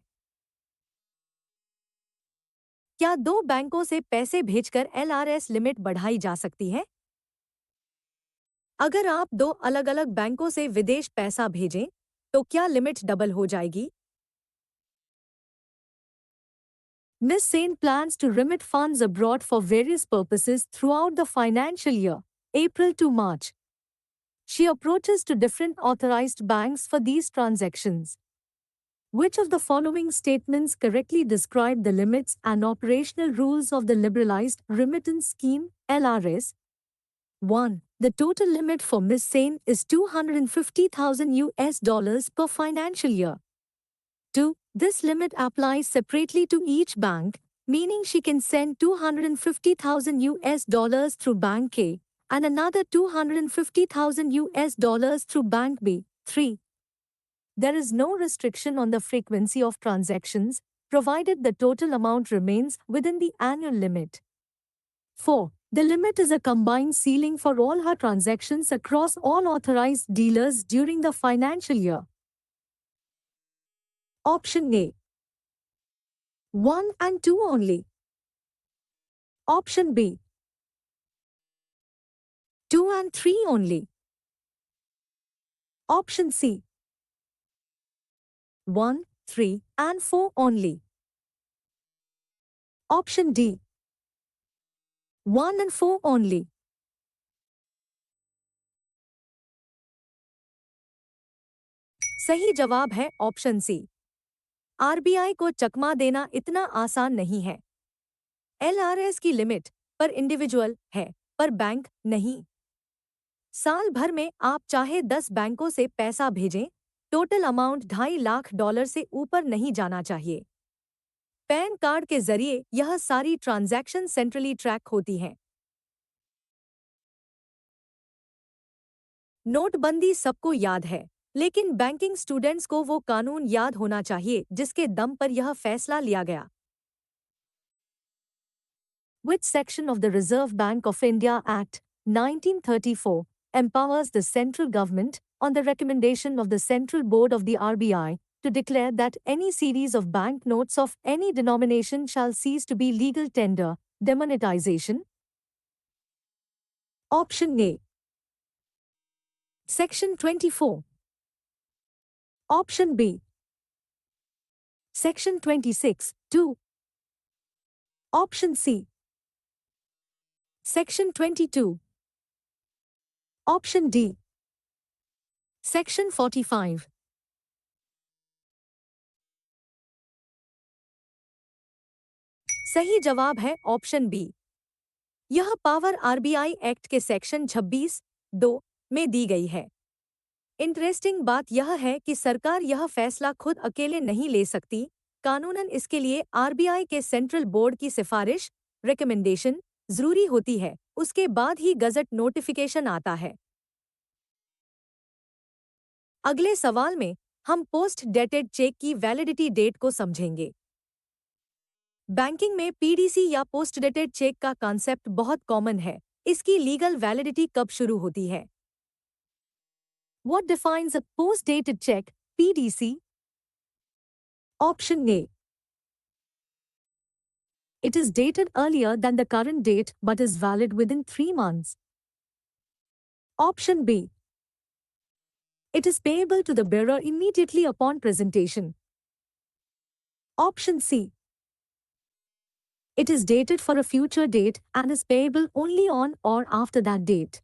क्या 2 बैंकों से पैसे भेजकर एलआरएस लिमिट बढ़ाई जा सकती है? अगर आप 2 अलग-अलग बैंकों से विदेश पैसा भेजें, तो क्या लिमिट डबल हो जाएगी? Ms. Sain plans to remit funds abroad for various purposes throughout the financial year, April to March. She approaches to different authorized banks for these transactions. Which of the following statements correctly describe the limits and operational rules of the Liberalized Remittance Scheme, LRS? 1. The total limit for Ms. Sain is 250,000 US dollars per financial year. 2. This limit applies separately to each bank, meaning she can send 250,000 US dollars through Bank A and another 250,000 US dollars through Bank B. 3. There is no restriction on the frequency of transactions, provided the total amount remains within the annual limit. 4. The limit is a combined ceiling for all her transactions across all authorized dealers during the financial year. Option A. 1 and 2 only. Option B. 2 and 3 only. Option C. 1, 3 and 4 only. Option D. 1 and 4 only. सही जवाब है option सी। RBI को चकमा देना इतना आसान नहीं है। LRS की लिमिट पर इंडिविजुअल है, पर बैंक नहीं। साल भर में आप चाहे 10 बैंकों से पैसा भेजें, टोटल अमाउंट $2.5 लाख से ऊपर नहीं जाना चाहिए। पैन कार्ड के जरिए यह सारी ट्रांजैक्शन सेंट्रली ट्रैक होती हैं। नोटबंदी सबको याद है, लेकिन बैंकिंग स्टूडेंट्स को वो कानून याद होना चाहिए जिसके दम पर यह फैसला लिया गया। Which section of the Reserve Bank of India Act, 1934, empowers the central government, on the recommendation of the Central Board of the RBI, to declare that any series of bank notes of any denomination shall cease to be legal tender, demonetization? Option A. Section 24. Option B. Section 26, 2. Option C. Section 22. Option D. Section 45. सही जवाब है option B. यह power RBI act के section 26(2) में दी गई है। Interesting बात यह है कि सरकार यह फैसला खुद अकेले नहीं ले सकती, कानूनन इसके लिए आरबीआई के सेंट्रल बोर्ड की सिफारिश, रिकमेंडेशन, जरूरी होती है, उसके बाद ही गजट नोटिफिकेशन आता है। अगले सवाल में हम पोस्ट डेटेड चेक की वैलिडिटी डेट को समझेंगे। बैंकिंग में पीडीसी या पोस्ट डेटेड चेक का कॉन्सेप्ट बहुत कॉमन है। इसकी लीगल वैलिडिटी कब शुरू होती है? What defines a post-dated check, PDC? Option A. It is dated earlier than the current date but is valid within 3 months. Option B. It is payable to the bearer immediately upon presentation. Option C. It is dated for a future date and is payable only on or after that date.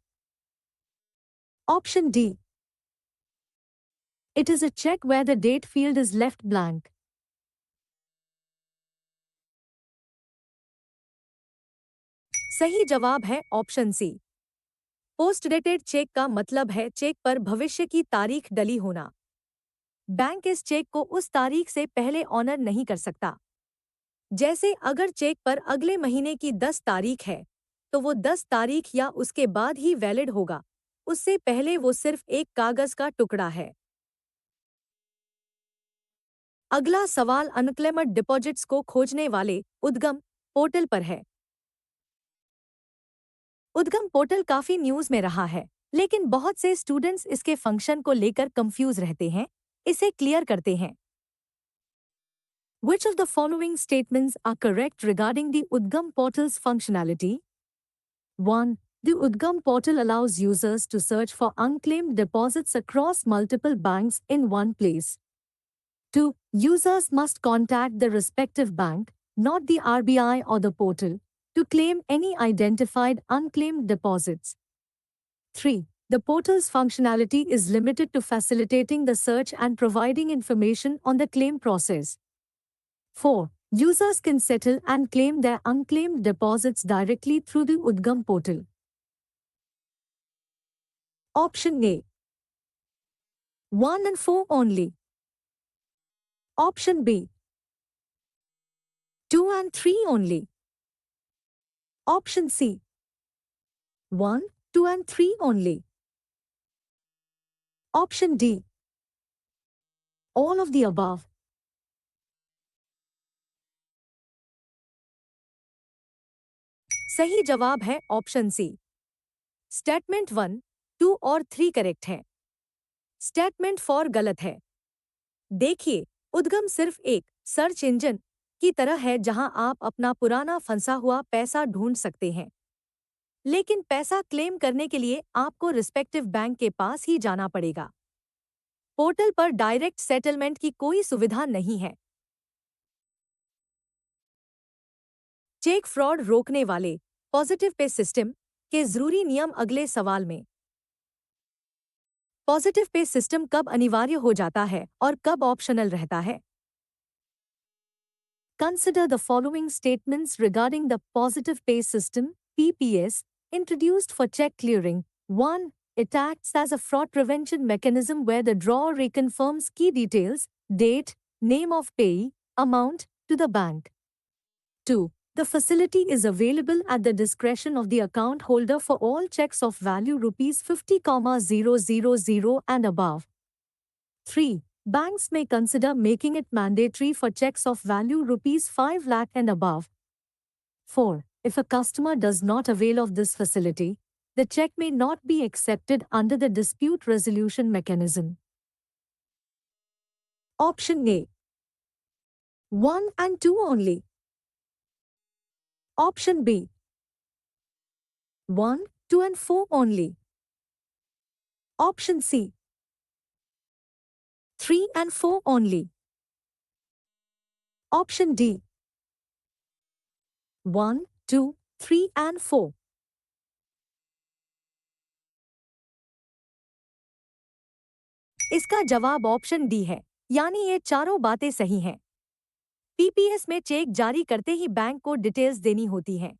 Option D. It is a check where the date field is left blank. सही जवाब है option C. Post dated cheque का मतलब है check पर भविष्य की तारीख डली होना। बैंक इस चेक को उस तारीख से पहले ऑनर नहीं कर सकता। जैसे अगर चेक पर अगले महीने की 10 तारीख है, तो वो 10 तारीख या उसके बाद ही वैलिड होगा, उससे पहले वो सिर्फ एक कागज का टुकड़ा है। अगला सवाल अनक्लेम्ड डिपॉजिट्स को खोजने वाले उद्गम पोर्टल पर है। उद्गम पोर्टल काफी न्यूज में रहा है, लेकिन बहुत से स्टूडेंट्स इसके फंक्शन को लेकर कंफ्यूज रहते हैं। इसे क्लियर करते हैं। Which of the following statements are correct regarding the Udgam portal's functionality? 1. The Udgam portal allows users to search for unclaimed deposits across multiple banks in one place. 2. Users must contact the respective bank, not the RBI or the portal, to claim any identified unclaimed deposits. 3. The portal's functionality is limited to facilitating the search and providing information on the claim process. 4. Users can settle and claim their unclaimed deposits directly through the Udgam portal. Option A. 1 and 4 only. Option B. 2 and 3 only. Option C. 1, 2 and 3 only. Option D. All of the above. सही जवाब है option सी। Statement 1, 2 और 3 correct है। Statement 4 गलत है। देखिए, उद्गम सिर्फ एक सर्च इंजन की तरह है जहां आप अपना पुराना फंसा हुआ पैसा ढूंढ सकते हैं। लेकिन पैसा क्लेम करने के लिए आपको रिस्पेक्टिव बैंक के पास ही जाना पड़ेगा। पोर्टल पर डायरेक्ट सेटलमेंट की कोई सुविधा नहीं है। चेक फ्रॉड रोकने वाले पॉजिटिव पे सिस्टम के जरूरी नियम अगले सवाल में। पॉजिटिव पे सिस्टम कब अनिवार्य हो जाता है और कब ऑप्शनल रहता है? Consider the following statements regarding the positive pay system, PPS, introduced for check clearing. 1. It acts as a fraud prevention mechanism where the drawer reconfirms key details, date, name of payee, amount, to the bank. 2. The facility is available at the discretion of the account holder for all checks of value rupees 50,000 and above. 3. Banks may consider making it mandatory for checks of value rupees 5 lakh and above. 4. If a customer does not avail of this facility, the check may not be accepted under the dispute resolution mechanism. Option A. 1 and 2 only. Option B. 1, 2 and 4 only. Option C. 3 and 4 only. Option D. 1, 2, 3 and 4. इसका जवाब option D है, यानी ये चारों बातें सही हैं। PPS में चेक जारी करते ही बैंक को डिटेल्स देनी होती हैं।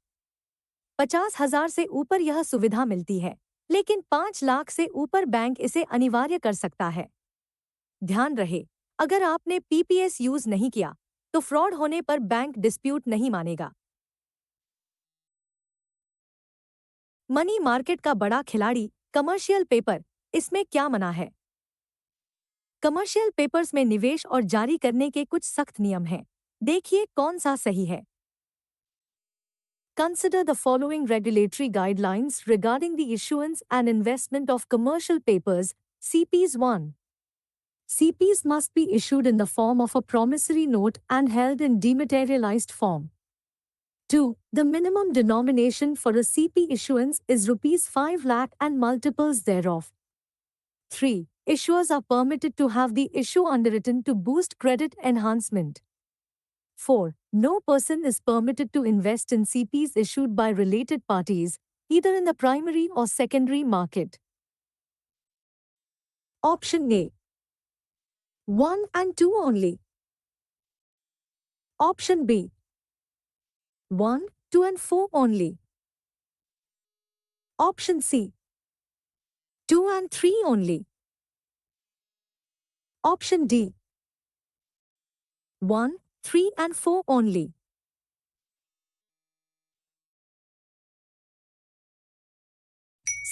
50,000 से ऊपर यह सुविधा मिलती है, लेकिन 5 लाख से ऊपर बैंक इसे अनिवार्य कर सकता है। ध्यान रहे, अगर आपने पीपीएस यूज नहीं किया, तो फ्रॉड होने पर बैंक डिस्प्यूट नहीं मानेगा। मनी मार्केट का बड़ा खिलाड़ी कमर्शियल पेपर, इसमें क्या मना है? कमर्शियल पेपर्स में निवेश और जारी करने के कुछ सख्त नियम हैं। देखिए कौन सा सही है। Consider the following regulatory guidelines regarding the issuance and investment of commercial papers, CPs 1. CPs must be issued in the form of a promissory note and held in dematerialized form. 2. The minimum denomination for a CP issuance is rupees 5 lakh and multiples thereof. 3. Issuers are permitted to have the issue underwritten to boost credit enhancement. 4. No person is permitted to invest in CPs issued by related parties, either in the primary or secondary market. Option A. 1 and 2 only. Option B. 1, 2 and 4 only. Option C. 2 and 3 only. Option D. 1, 3 and 4 only.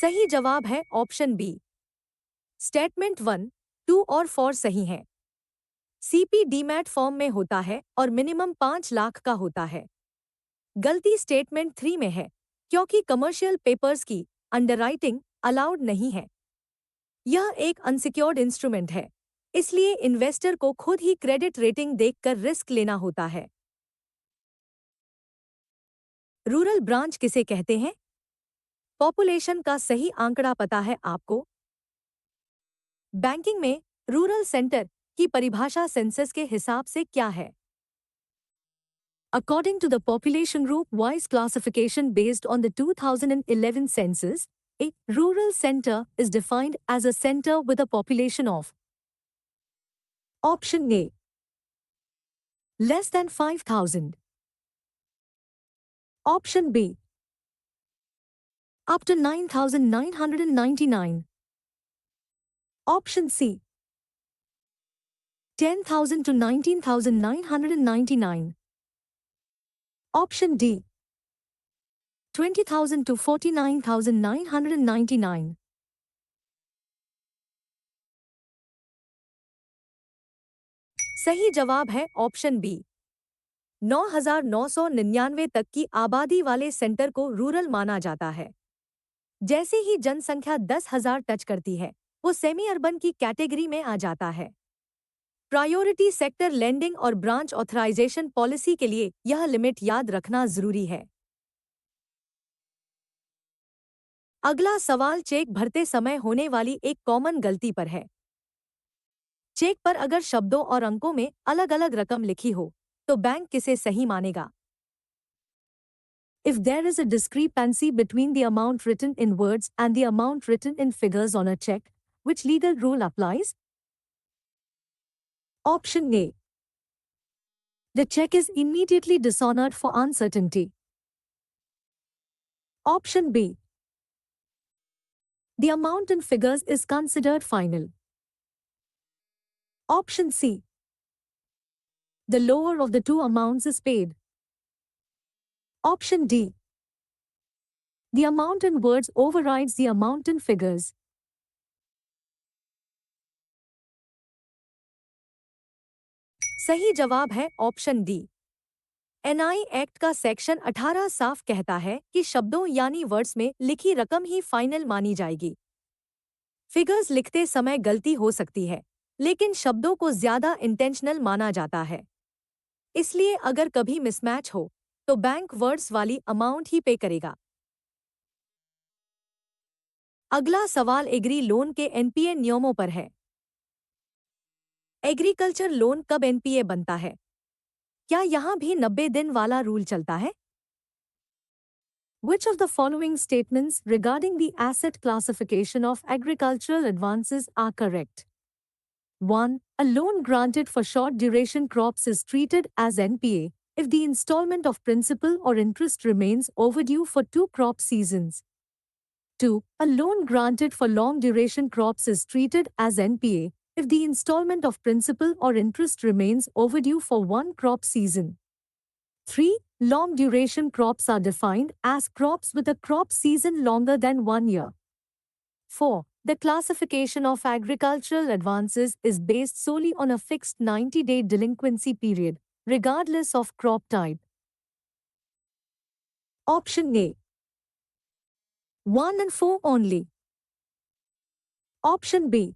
सही जवाब है option B. Statement 1, 2 और 4 सही हैं। CP demat form में होता है और मिनिमम 5 लाख का होता है। गलती स्टेटमेंट 3 में है, क्योंकि कमर्शियल पेपर्स की अंडरराइटिंग अलाउड नहीं है। यह एक अनसिक्योर्ड इंस्ट्रूमेंट है, इसलिए इन्वेस्टर को खुद ही क्रेडिट रेटिंग देखकर रिस्क लेना होता है। रूरल ब्रांच किसे कहते हैं? पॉपुलेशन का सही आंकड़ा पता है आपको? बैंकिंग में रूरल सेंटर की परिभाषा सेंसस के हिसाब से क्या है? According to the population group-wise classification based on the 2011 census, a rural center is defined as a center with a population of Option A, less than 5,000. Option B, up to 9,999. Option C, 10,000 to 19,999. Option D, 20,000 to 49,999. सही जवाब है option B. 9,999 तक की आबादी वाले centre को rural माना जाता है। जैसे ही जनसंख्या 10,000 टच करती है, वो सेमी अर्बन की कैटेगरी में आ जाता है। प्रायोरिटी सेक्टर लेंडिंग और ब्रांच ऑथराइजेशन पॉलिसी के लिए यह लिमिट याद रखना जरूरी है। अगला सवाल चेक भरते समय होने वाली एक कॉमन गलती पर है। चेक पर अगर शब्दों और अंकों में अलग-अलग रकम लिखी हो, तो बैंक किसे सही मानेगा? If there is a discrepancy between the amount written in words and the amount written in figures on a check, which legal rule applies? Option A. The check is immediately dishonored for uncertainty. Option B. The amount in figures is considered final. Option C. The lower of the two amounts is paid. Option D. The amount in words overrides the amount in figures. सही जवाब है option D. NI act का section 18 साफ कहता है कि शब्दों यानी वर्ड्स में लिखी रकम ही फाइनल मानी जाएगी। फिगर्स लिखते समय गलती हो सकती है, लेकिन शब्दों को ज्यादा इंटेंशनल माना जाता है। इसलिए अगर कभी मिसमैच हो, तो बैंक वर्ड्स वाली अमाउंट ही पे करेगा। अगला सवाल एग्री लोन के एनपीए नियमों पर है। एग्रीकल्चर लोन कब एनपीए बनता है? क्या यहां भी 90 दिन वाला रूल चलता है? Which of the following statements regarding the asset classification of agricultural advances are correct? 1. A loan granted for short duration crops is treated as NPA if the installment of principal or interest remains overdue for 2 crop seasons. 2. A loan granted for long duration crops is treated as NPA if the installment of principal or interest remains overdue for 1 crop season. 3. Long duration crops are defined as crops with a crop season longer than 1 year. 4. The classification of agricultural advances is based solely on a fixed 90-day delinquency period, regardless of crop type. Option A. 1 and 4 only. Option B.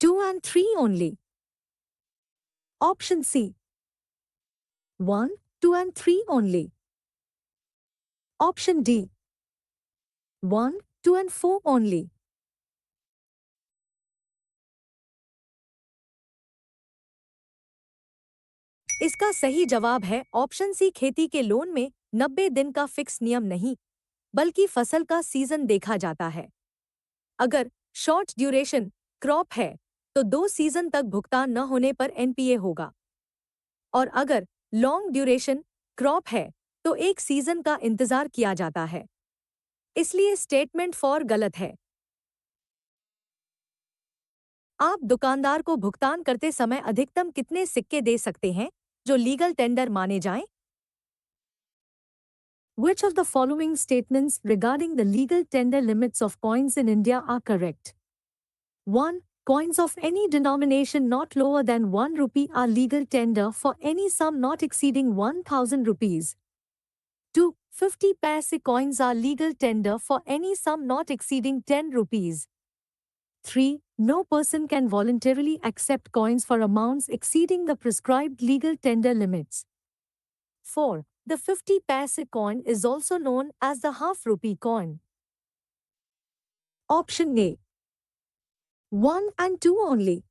2 and 3 only. Option C. 1, 2 and 3 only. Option D. 1, 2 and 4 only. इसका सही जवाब है option सी। खेती के loan में 90 दिन का fix नियम नहीं, बल्कि फसल का सीजन देखा जाता है। अगर शॉर्ट ड्यूरेशन क्रॉप है, तो 2 सीजन तक भुगतान न होने पर एनपीए होगा। और अगर लॉन्ग ड्यूरेशन क्रॉप है, तो 1 सीजन का इंतजार किया जाता है। इसलिए स्टेटमेंट 4 गलत है। आप दुकानदार को भुगतान करते समय अधिकतम कितने सिक्के दे सकते हैं, जो लीगल टेंडर माने जाएं? Which of the following statements regarding the legal tender limits of coins in India are correct? 1. Coins of any denomination not lower than 1 rupee are legal tender for any sum not exceeding 1,000 rupees. 2. 50 paise coins are legal tender for any sum not exceeding 10 rupees. 3. No person can voluntarily accept coins for amounts exceeding the prescribed legal tender limits. 4. The 50 paise coin is also known as the half rupee coin. Option A. 1 and 2 only.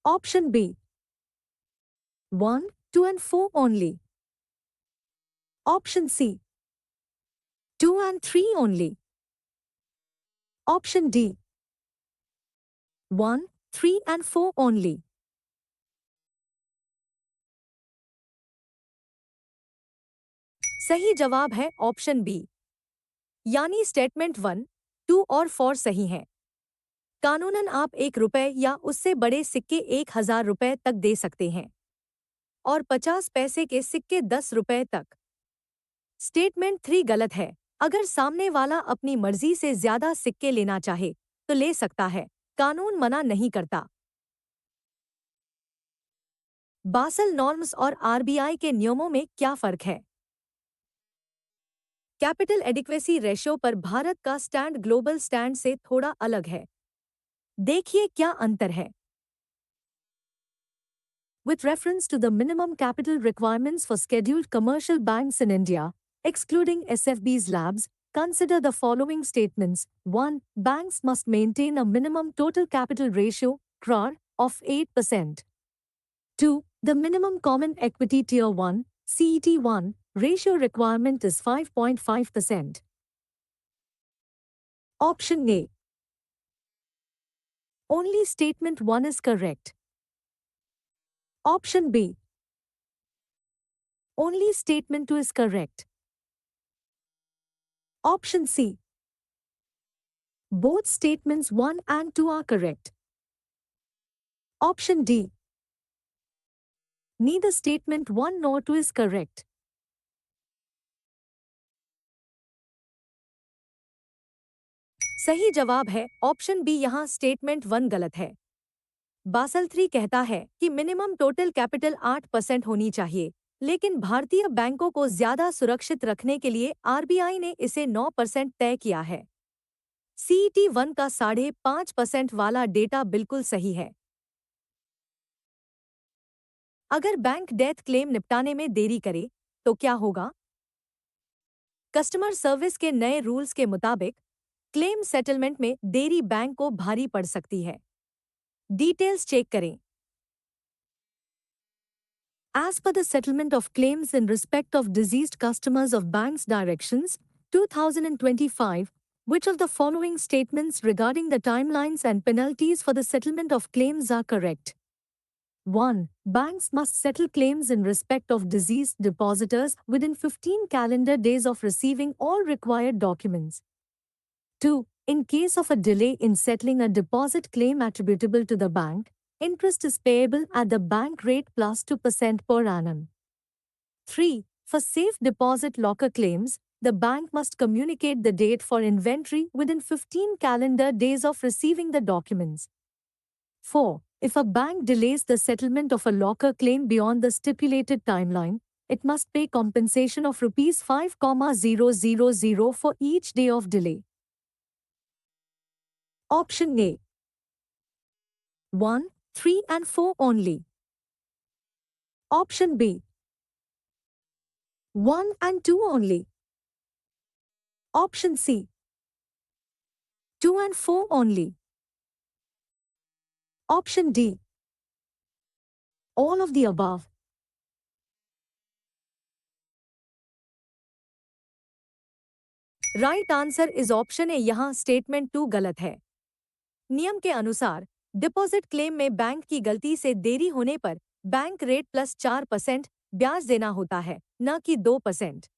Option B. 1, 2 and 4 only. Option C, 2 and 3 only. Option D, 1, 3 and 4 only. सही जवाब है option B, यानी statement 1, 2 और 4 सही हैं। कानूनन आप 1 रुपए या उससे बड़े सिक्के 1000 रुपए तक दे सकते हैं और 50 पैसे के सिक्के 10 रुपए तक। स्टेटमेंट 3 गलत है। अगर सामने वाला अपनी मर्जी से ज्यादा सिक्के लेना चाहे तो ले सकता है, कानून मना नहीं करता। बासल नॉर्म्स और आरबीआई के नियमों में क्या फर्क है? कैपिटल एडिक्वेसी रेशियो पर भारत का स्टैंड ग्लोबल स्टैंड से थोड़ा अलग है। देखिए क्या अंतर है। With reference to the minimum capital requirements for scheduled commercial banks in India, excluding SFB's labs, consider the following statements. 1. Banks must maintain a minimum total capital ratio (CRAR) of 8%. 2. The minimum common equity tier 1 (CET1) ratio requirement is 5.5%. Option A. Only statement 1 is correct. Option B. Only statement 2 is correct. Option C. Both statements 1 and 2 are correct. Option D. Neither statement 1 nor 2 is correct. सही जवाब है option B, यहाँ statement 1 गलत है। Basal 3 कहता है कि minimum total capital 8% होनी चाहिए, लेकिन भारतीय बैंकों को ज्यादा सुरक्षित रखने के लिए आरबीआई ने इसे 9% तय किया है। सीईटी 1 का 5.5% वाला डेटा बिल्कुल सही है। अगर बैंक डेथ क्लेम निपटाने में देरी करे तो क्या होगा? कस्टमर सर्विस के नए रूल्स के मुताबिक क्लेम सेटलमेंट में देरी बैंक को भारी पड़ सकती है। डिटेल्स चेक करें। As per the settlement of claims in respect of deceased customers of Banks Directions, 2025, which of the following statements regarding the timelines and penalties for the settlement of claims are correct? 1. Banks must settle claims in respect of deceased depositors within 15 calendar days of receiving all required documents. 2. In case of a delay in settling a deposit claim attributable to the bank, interest is payable at the bank rate plus 2% per annum. 3. For safe deposit locker claims, the bank must communicate the date for inventory within 15 calendar days of receiving the documents. 4. If a bank delays the settlement of a locker claim beyond the stipulated timeline, it must pay compensation of Rs 5,000 for each day of delay. Option A. 1, 3 and 4 only. Option B. 1 and 2 only. Option C. 2 and 4 only. Option D. All of the above. Right answer is option A, यहाँ statement 2 गलत है। नियम के अनुसार deposit claim में bank की गलती से देरी होने पर बैंक रेट प्लस 4% ब्याज देना होता है, न कि 2%।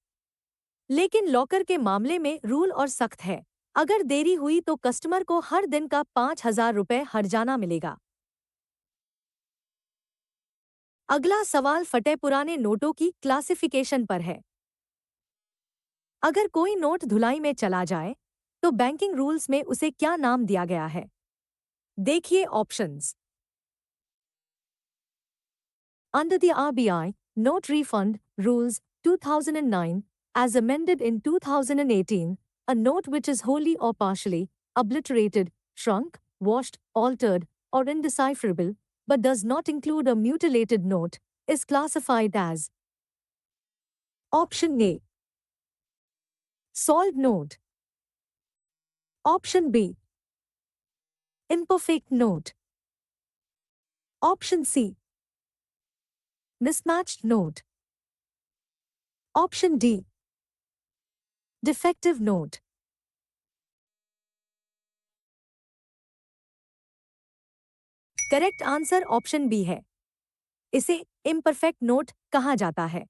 लेकिन लॉकर के मामले में रूल और सख्त है। अगर देरी हुई तो कस्टमर को हर दिन का 5,000 रुपए हर्जाना मिलेगा। अगला सवाल फटे पुराने नोटों की क्लासिफिकेशन पर है। अगर कोई नोट धुलाई में चला जाए तो बैंकिंग रूल्स में उसे क्या नाम दिया गया है? देखिए options. Under the RBI Note Refund Rules 2009, as amended in 2018, a note which is wholly or partially obliterated, shrunk, washed, altered, or indecipherable, but does not include a mutilated note, is classified as Option A. Soiled note. Option B. Imperfect note. Option C. mismatched note. Option D, defective note. Correct answer option B है। इसे imperfect note कहा जाता है।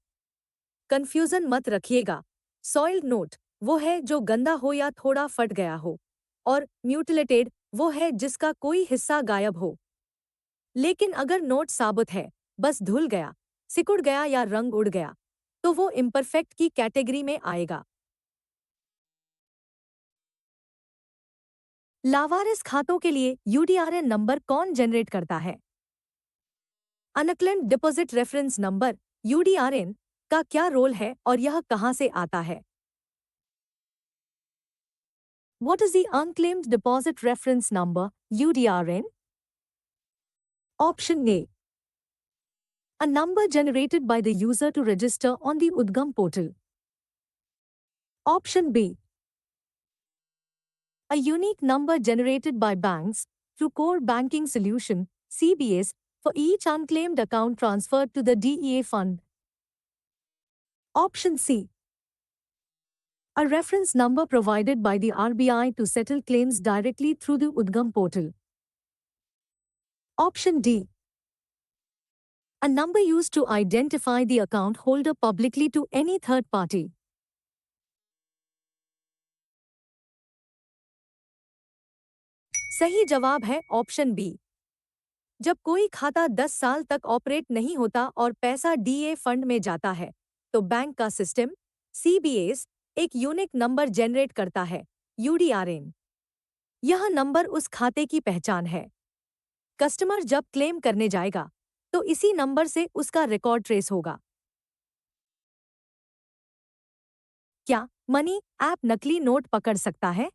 Confusion मत रखिएगा। Soiled note वो है जो गंदा हो या थोड़ा फट गया हो, और म्यूटिलेटेड वो है जिसका कोई हिस्सा गायब हो। लेकिन अगर नोट साबुत है, बस धुल गया, सिकुड़ गया या रंग उड़ गया, तो वो इम्परफेक्ट की कैटेगरी में आएगा। लावारिस खातों के लिए यूडीआरएन नंबर कौन जनरेट करता है? अनक्लेम्ड डिपॉजिट रेफरेंस नंबर यूडीआरएन का क्या रोल है और यह कहां से आता है? What is the unclaimed deposit reference number UDRN? Option A, a number generated by the user to register on the Udgam portal. Option B, a unique number generated by banks through core banking solution CBS for each unclaimed account transferred to the DEA fund. Option C, a reference number provided by the RBI to settle claims directly through the Udgam portal. Option D, a number used to identify the account holder publicly to any third party. सही जवाब है option B. जब कोई खाता 10 साल तक operate नहीं होता और पैसा डीए फंड में जाता है, तो बैंक का सिस्टम सीबीएस एक यूनिक नंबर जनरेट करता है, यूडीआरएन। यह नंबर उस खाते की पहचान है। कस्टमर जब क्लेम करने जाएगा, तो इसी नंबर से उसका रिकॉर्ड ट्रेस होगा। क्या मनी ऐप नकली नोट पकड़ सकता है?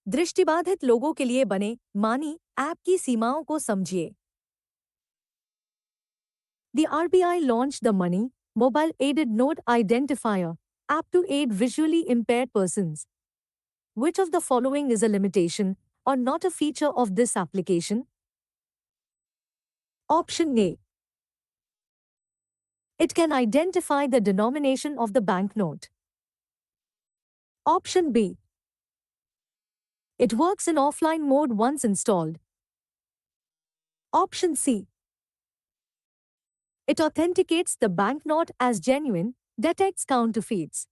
दृष्टिबाधित लोगों के लिए बने मानी ऐप की सीमाओं को समझिए। The RBI launched the Money Mobile Aided Note Identifier app to aid visually impaired persons. Which of the following is a limitation or not a feature of this application? Option A, it can identify the denomination of the banknote. Option B, it works in offline mode once installed. Option C, it authenticates the banknote as genuine, detects counterfeits.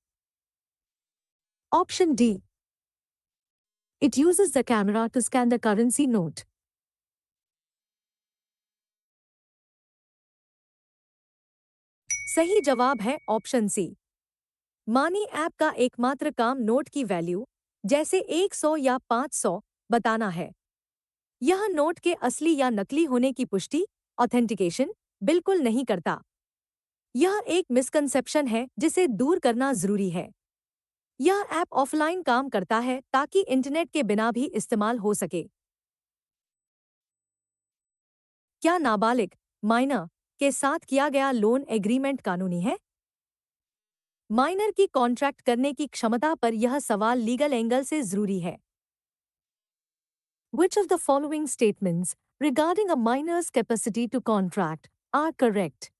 Option D, it uses the camera to scan the currency note. सही जवाब है option सी। मानी app का एकमात्र काम note की value, जैसे 100 या 500, बताना है। यह नोट के असली या नकली होने की पुष्टि, ऑथेंटिकेशन, बिल्कुल नहीं करता। यह एक मिसकंसेप्शन है जिसे दूर करना जरूरी है। यह ऐप ऑफलाइन काम करता है ताकि इंटरनेट के बिना भी इस्तेमाल हो सके। क्या नाबालिग माइनर के साथ किया गया लोन एग्रीमेंट कानूनी है? माइनर की कॉन्ट्रैक्ट करने की क्षमता पर यह सवाल लीगल एंगल से जरूरी है। Which of the following statements regarding a minor's capacity to contract are correct?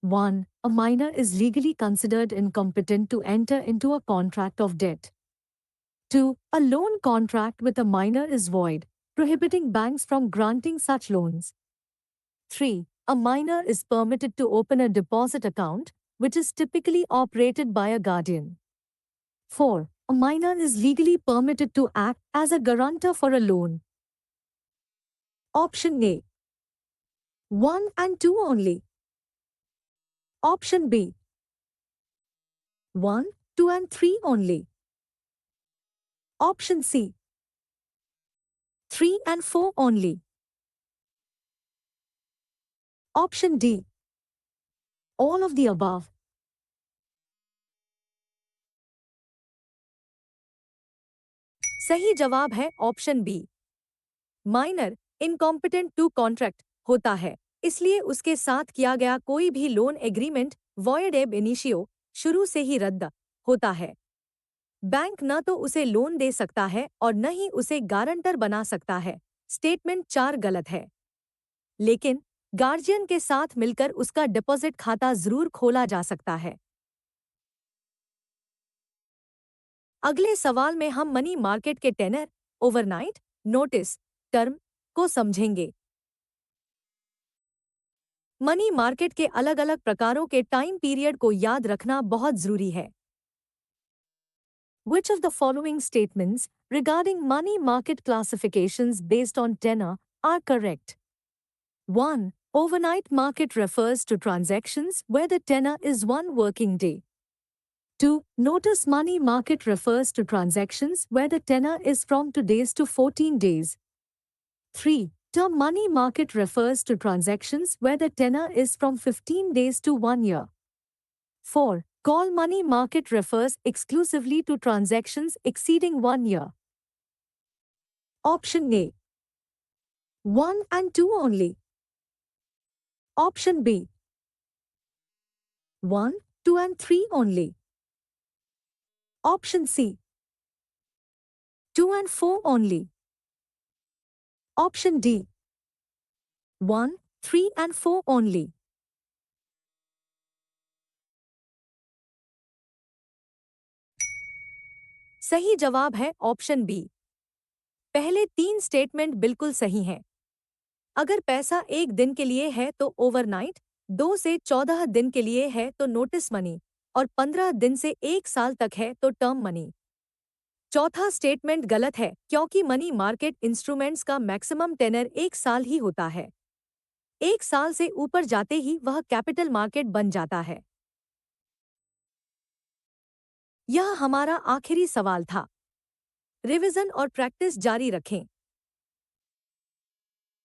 1. A minor is legally considered incompetent to enter into a contract of debt. 2. A loan contract with a minor is void, prohibiting banks from granting such loans. 3. A minor is permitted to open a deposit account, which is typically operated by a guardian. 4. A minor is legally permitted to act as a guarantor for a loan. Option A, 1 and 2 only. Option B, 1, 2 and 3 only. Option C, 3 and 4 only. Option D, all of the above. सही जवाब है option B. Minor incompetent to contract होता है, इसलिए उसके साथ किया गया कोई भी loan agreement void ab initio शुरू से ही रद्द होता है। बैंक न तो उसे लोन दे सकता है और न ही उसे गारंटर बना सकता है। स्टेटमेंट 4 गलत है। लेकिन गार्जियन के साथ मिलकर उसका डिपॉजिट खाता जरूर खोला जा सकता है। अगले सवाल में हम मनी मार्केट के टेनर, ओवरनाइट, नोटिस, टर्म को समझेंगे। मनी मार्केट के अलग अलग प्रकारों के टाइम पीरियड को याद रखना बहुत जरूरी है। Which of the following statements regarding money market classifications based on tenor are correct? 1. Overnight market refers to transactions where the tenor is one working day. 2. Notice money market refers to transactions where the tenor is from 2 days to 14 days. 3. Term money market refers to transactions where the tenor is from 15 days to 1 year. 4. Call money market refers exclusively to transactions exceeding 1 year. Option A. 1 and 2 only. Option B. 1, 2 and 3 only. Option C. 2 and 4 only. Option D. 1, 3 and 4 only. सही जवाब है option B. पहले 3 statement बिल्कुल सही हैं। अगर पैसा 1 दिन के लिए है तो ओवरनाइट, 2 से 14 दिन के लिए है तो नोटिस मनी और 15 दिन से 1 साल तक है तो टर्म मनी। चौथा स्टेटमेंट गलत है क्योंकि मनी मार्केट इंस्ट्रूमेंट्स का मैक्सिमम टेनर 1 साल ही होता है। 1 साल से ऊपर जाते ही वह कैपिटल मार्केट बन जाता है। यह हमारा आखिरी सवाल था। रिवीजन और प्रैक्टिस जारी रखें।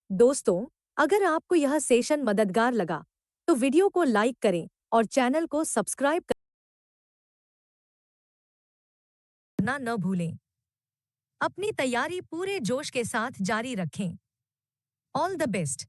दोस्तों, अगर आपको यह सेशन मददगार लगा तो वीडियो को लाइक करें और चैनल को सब्सक्राइब करना न भूलें। अपनी तैयारी पूरे जोश के साथ जारी रखें। All the best.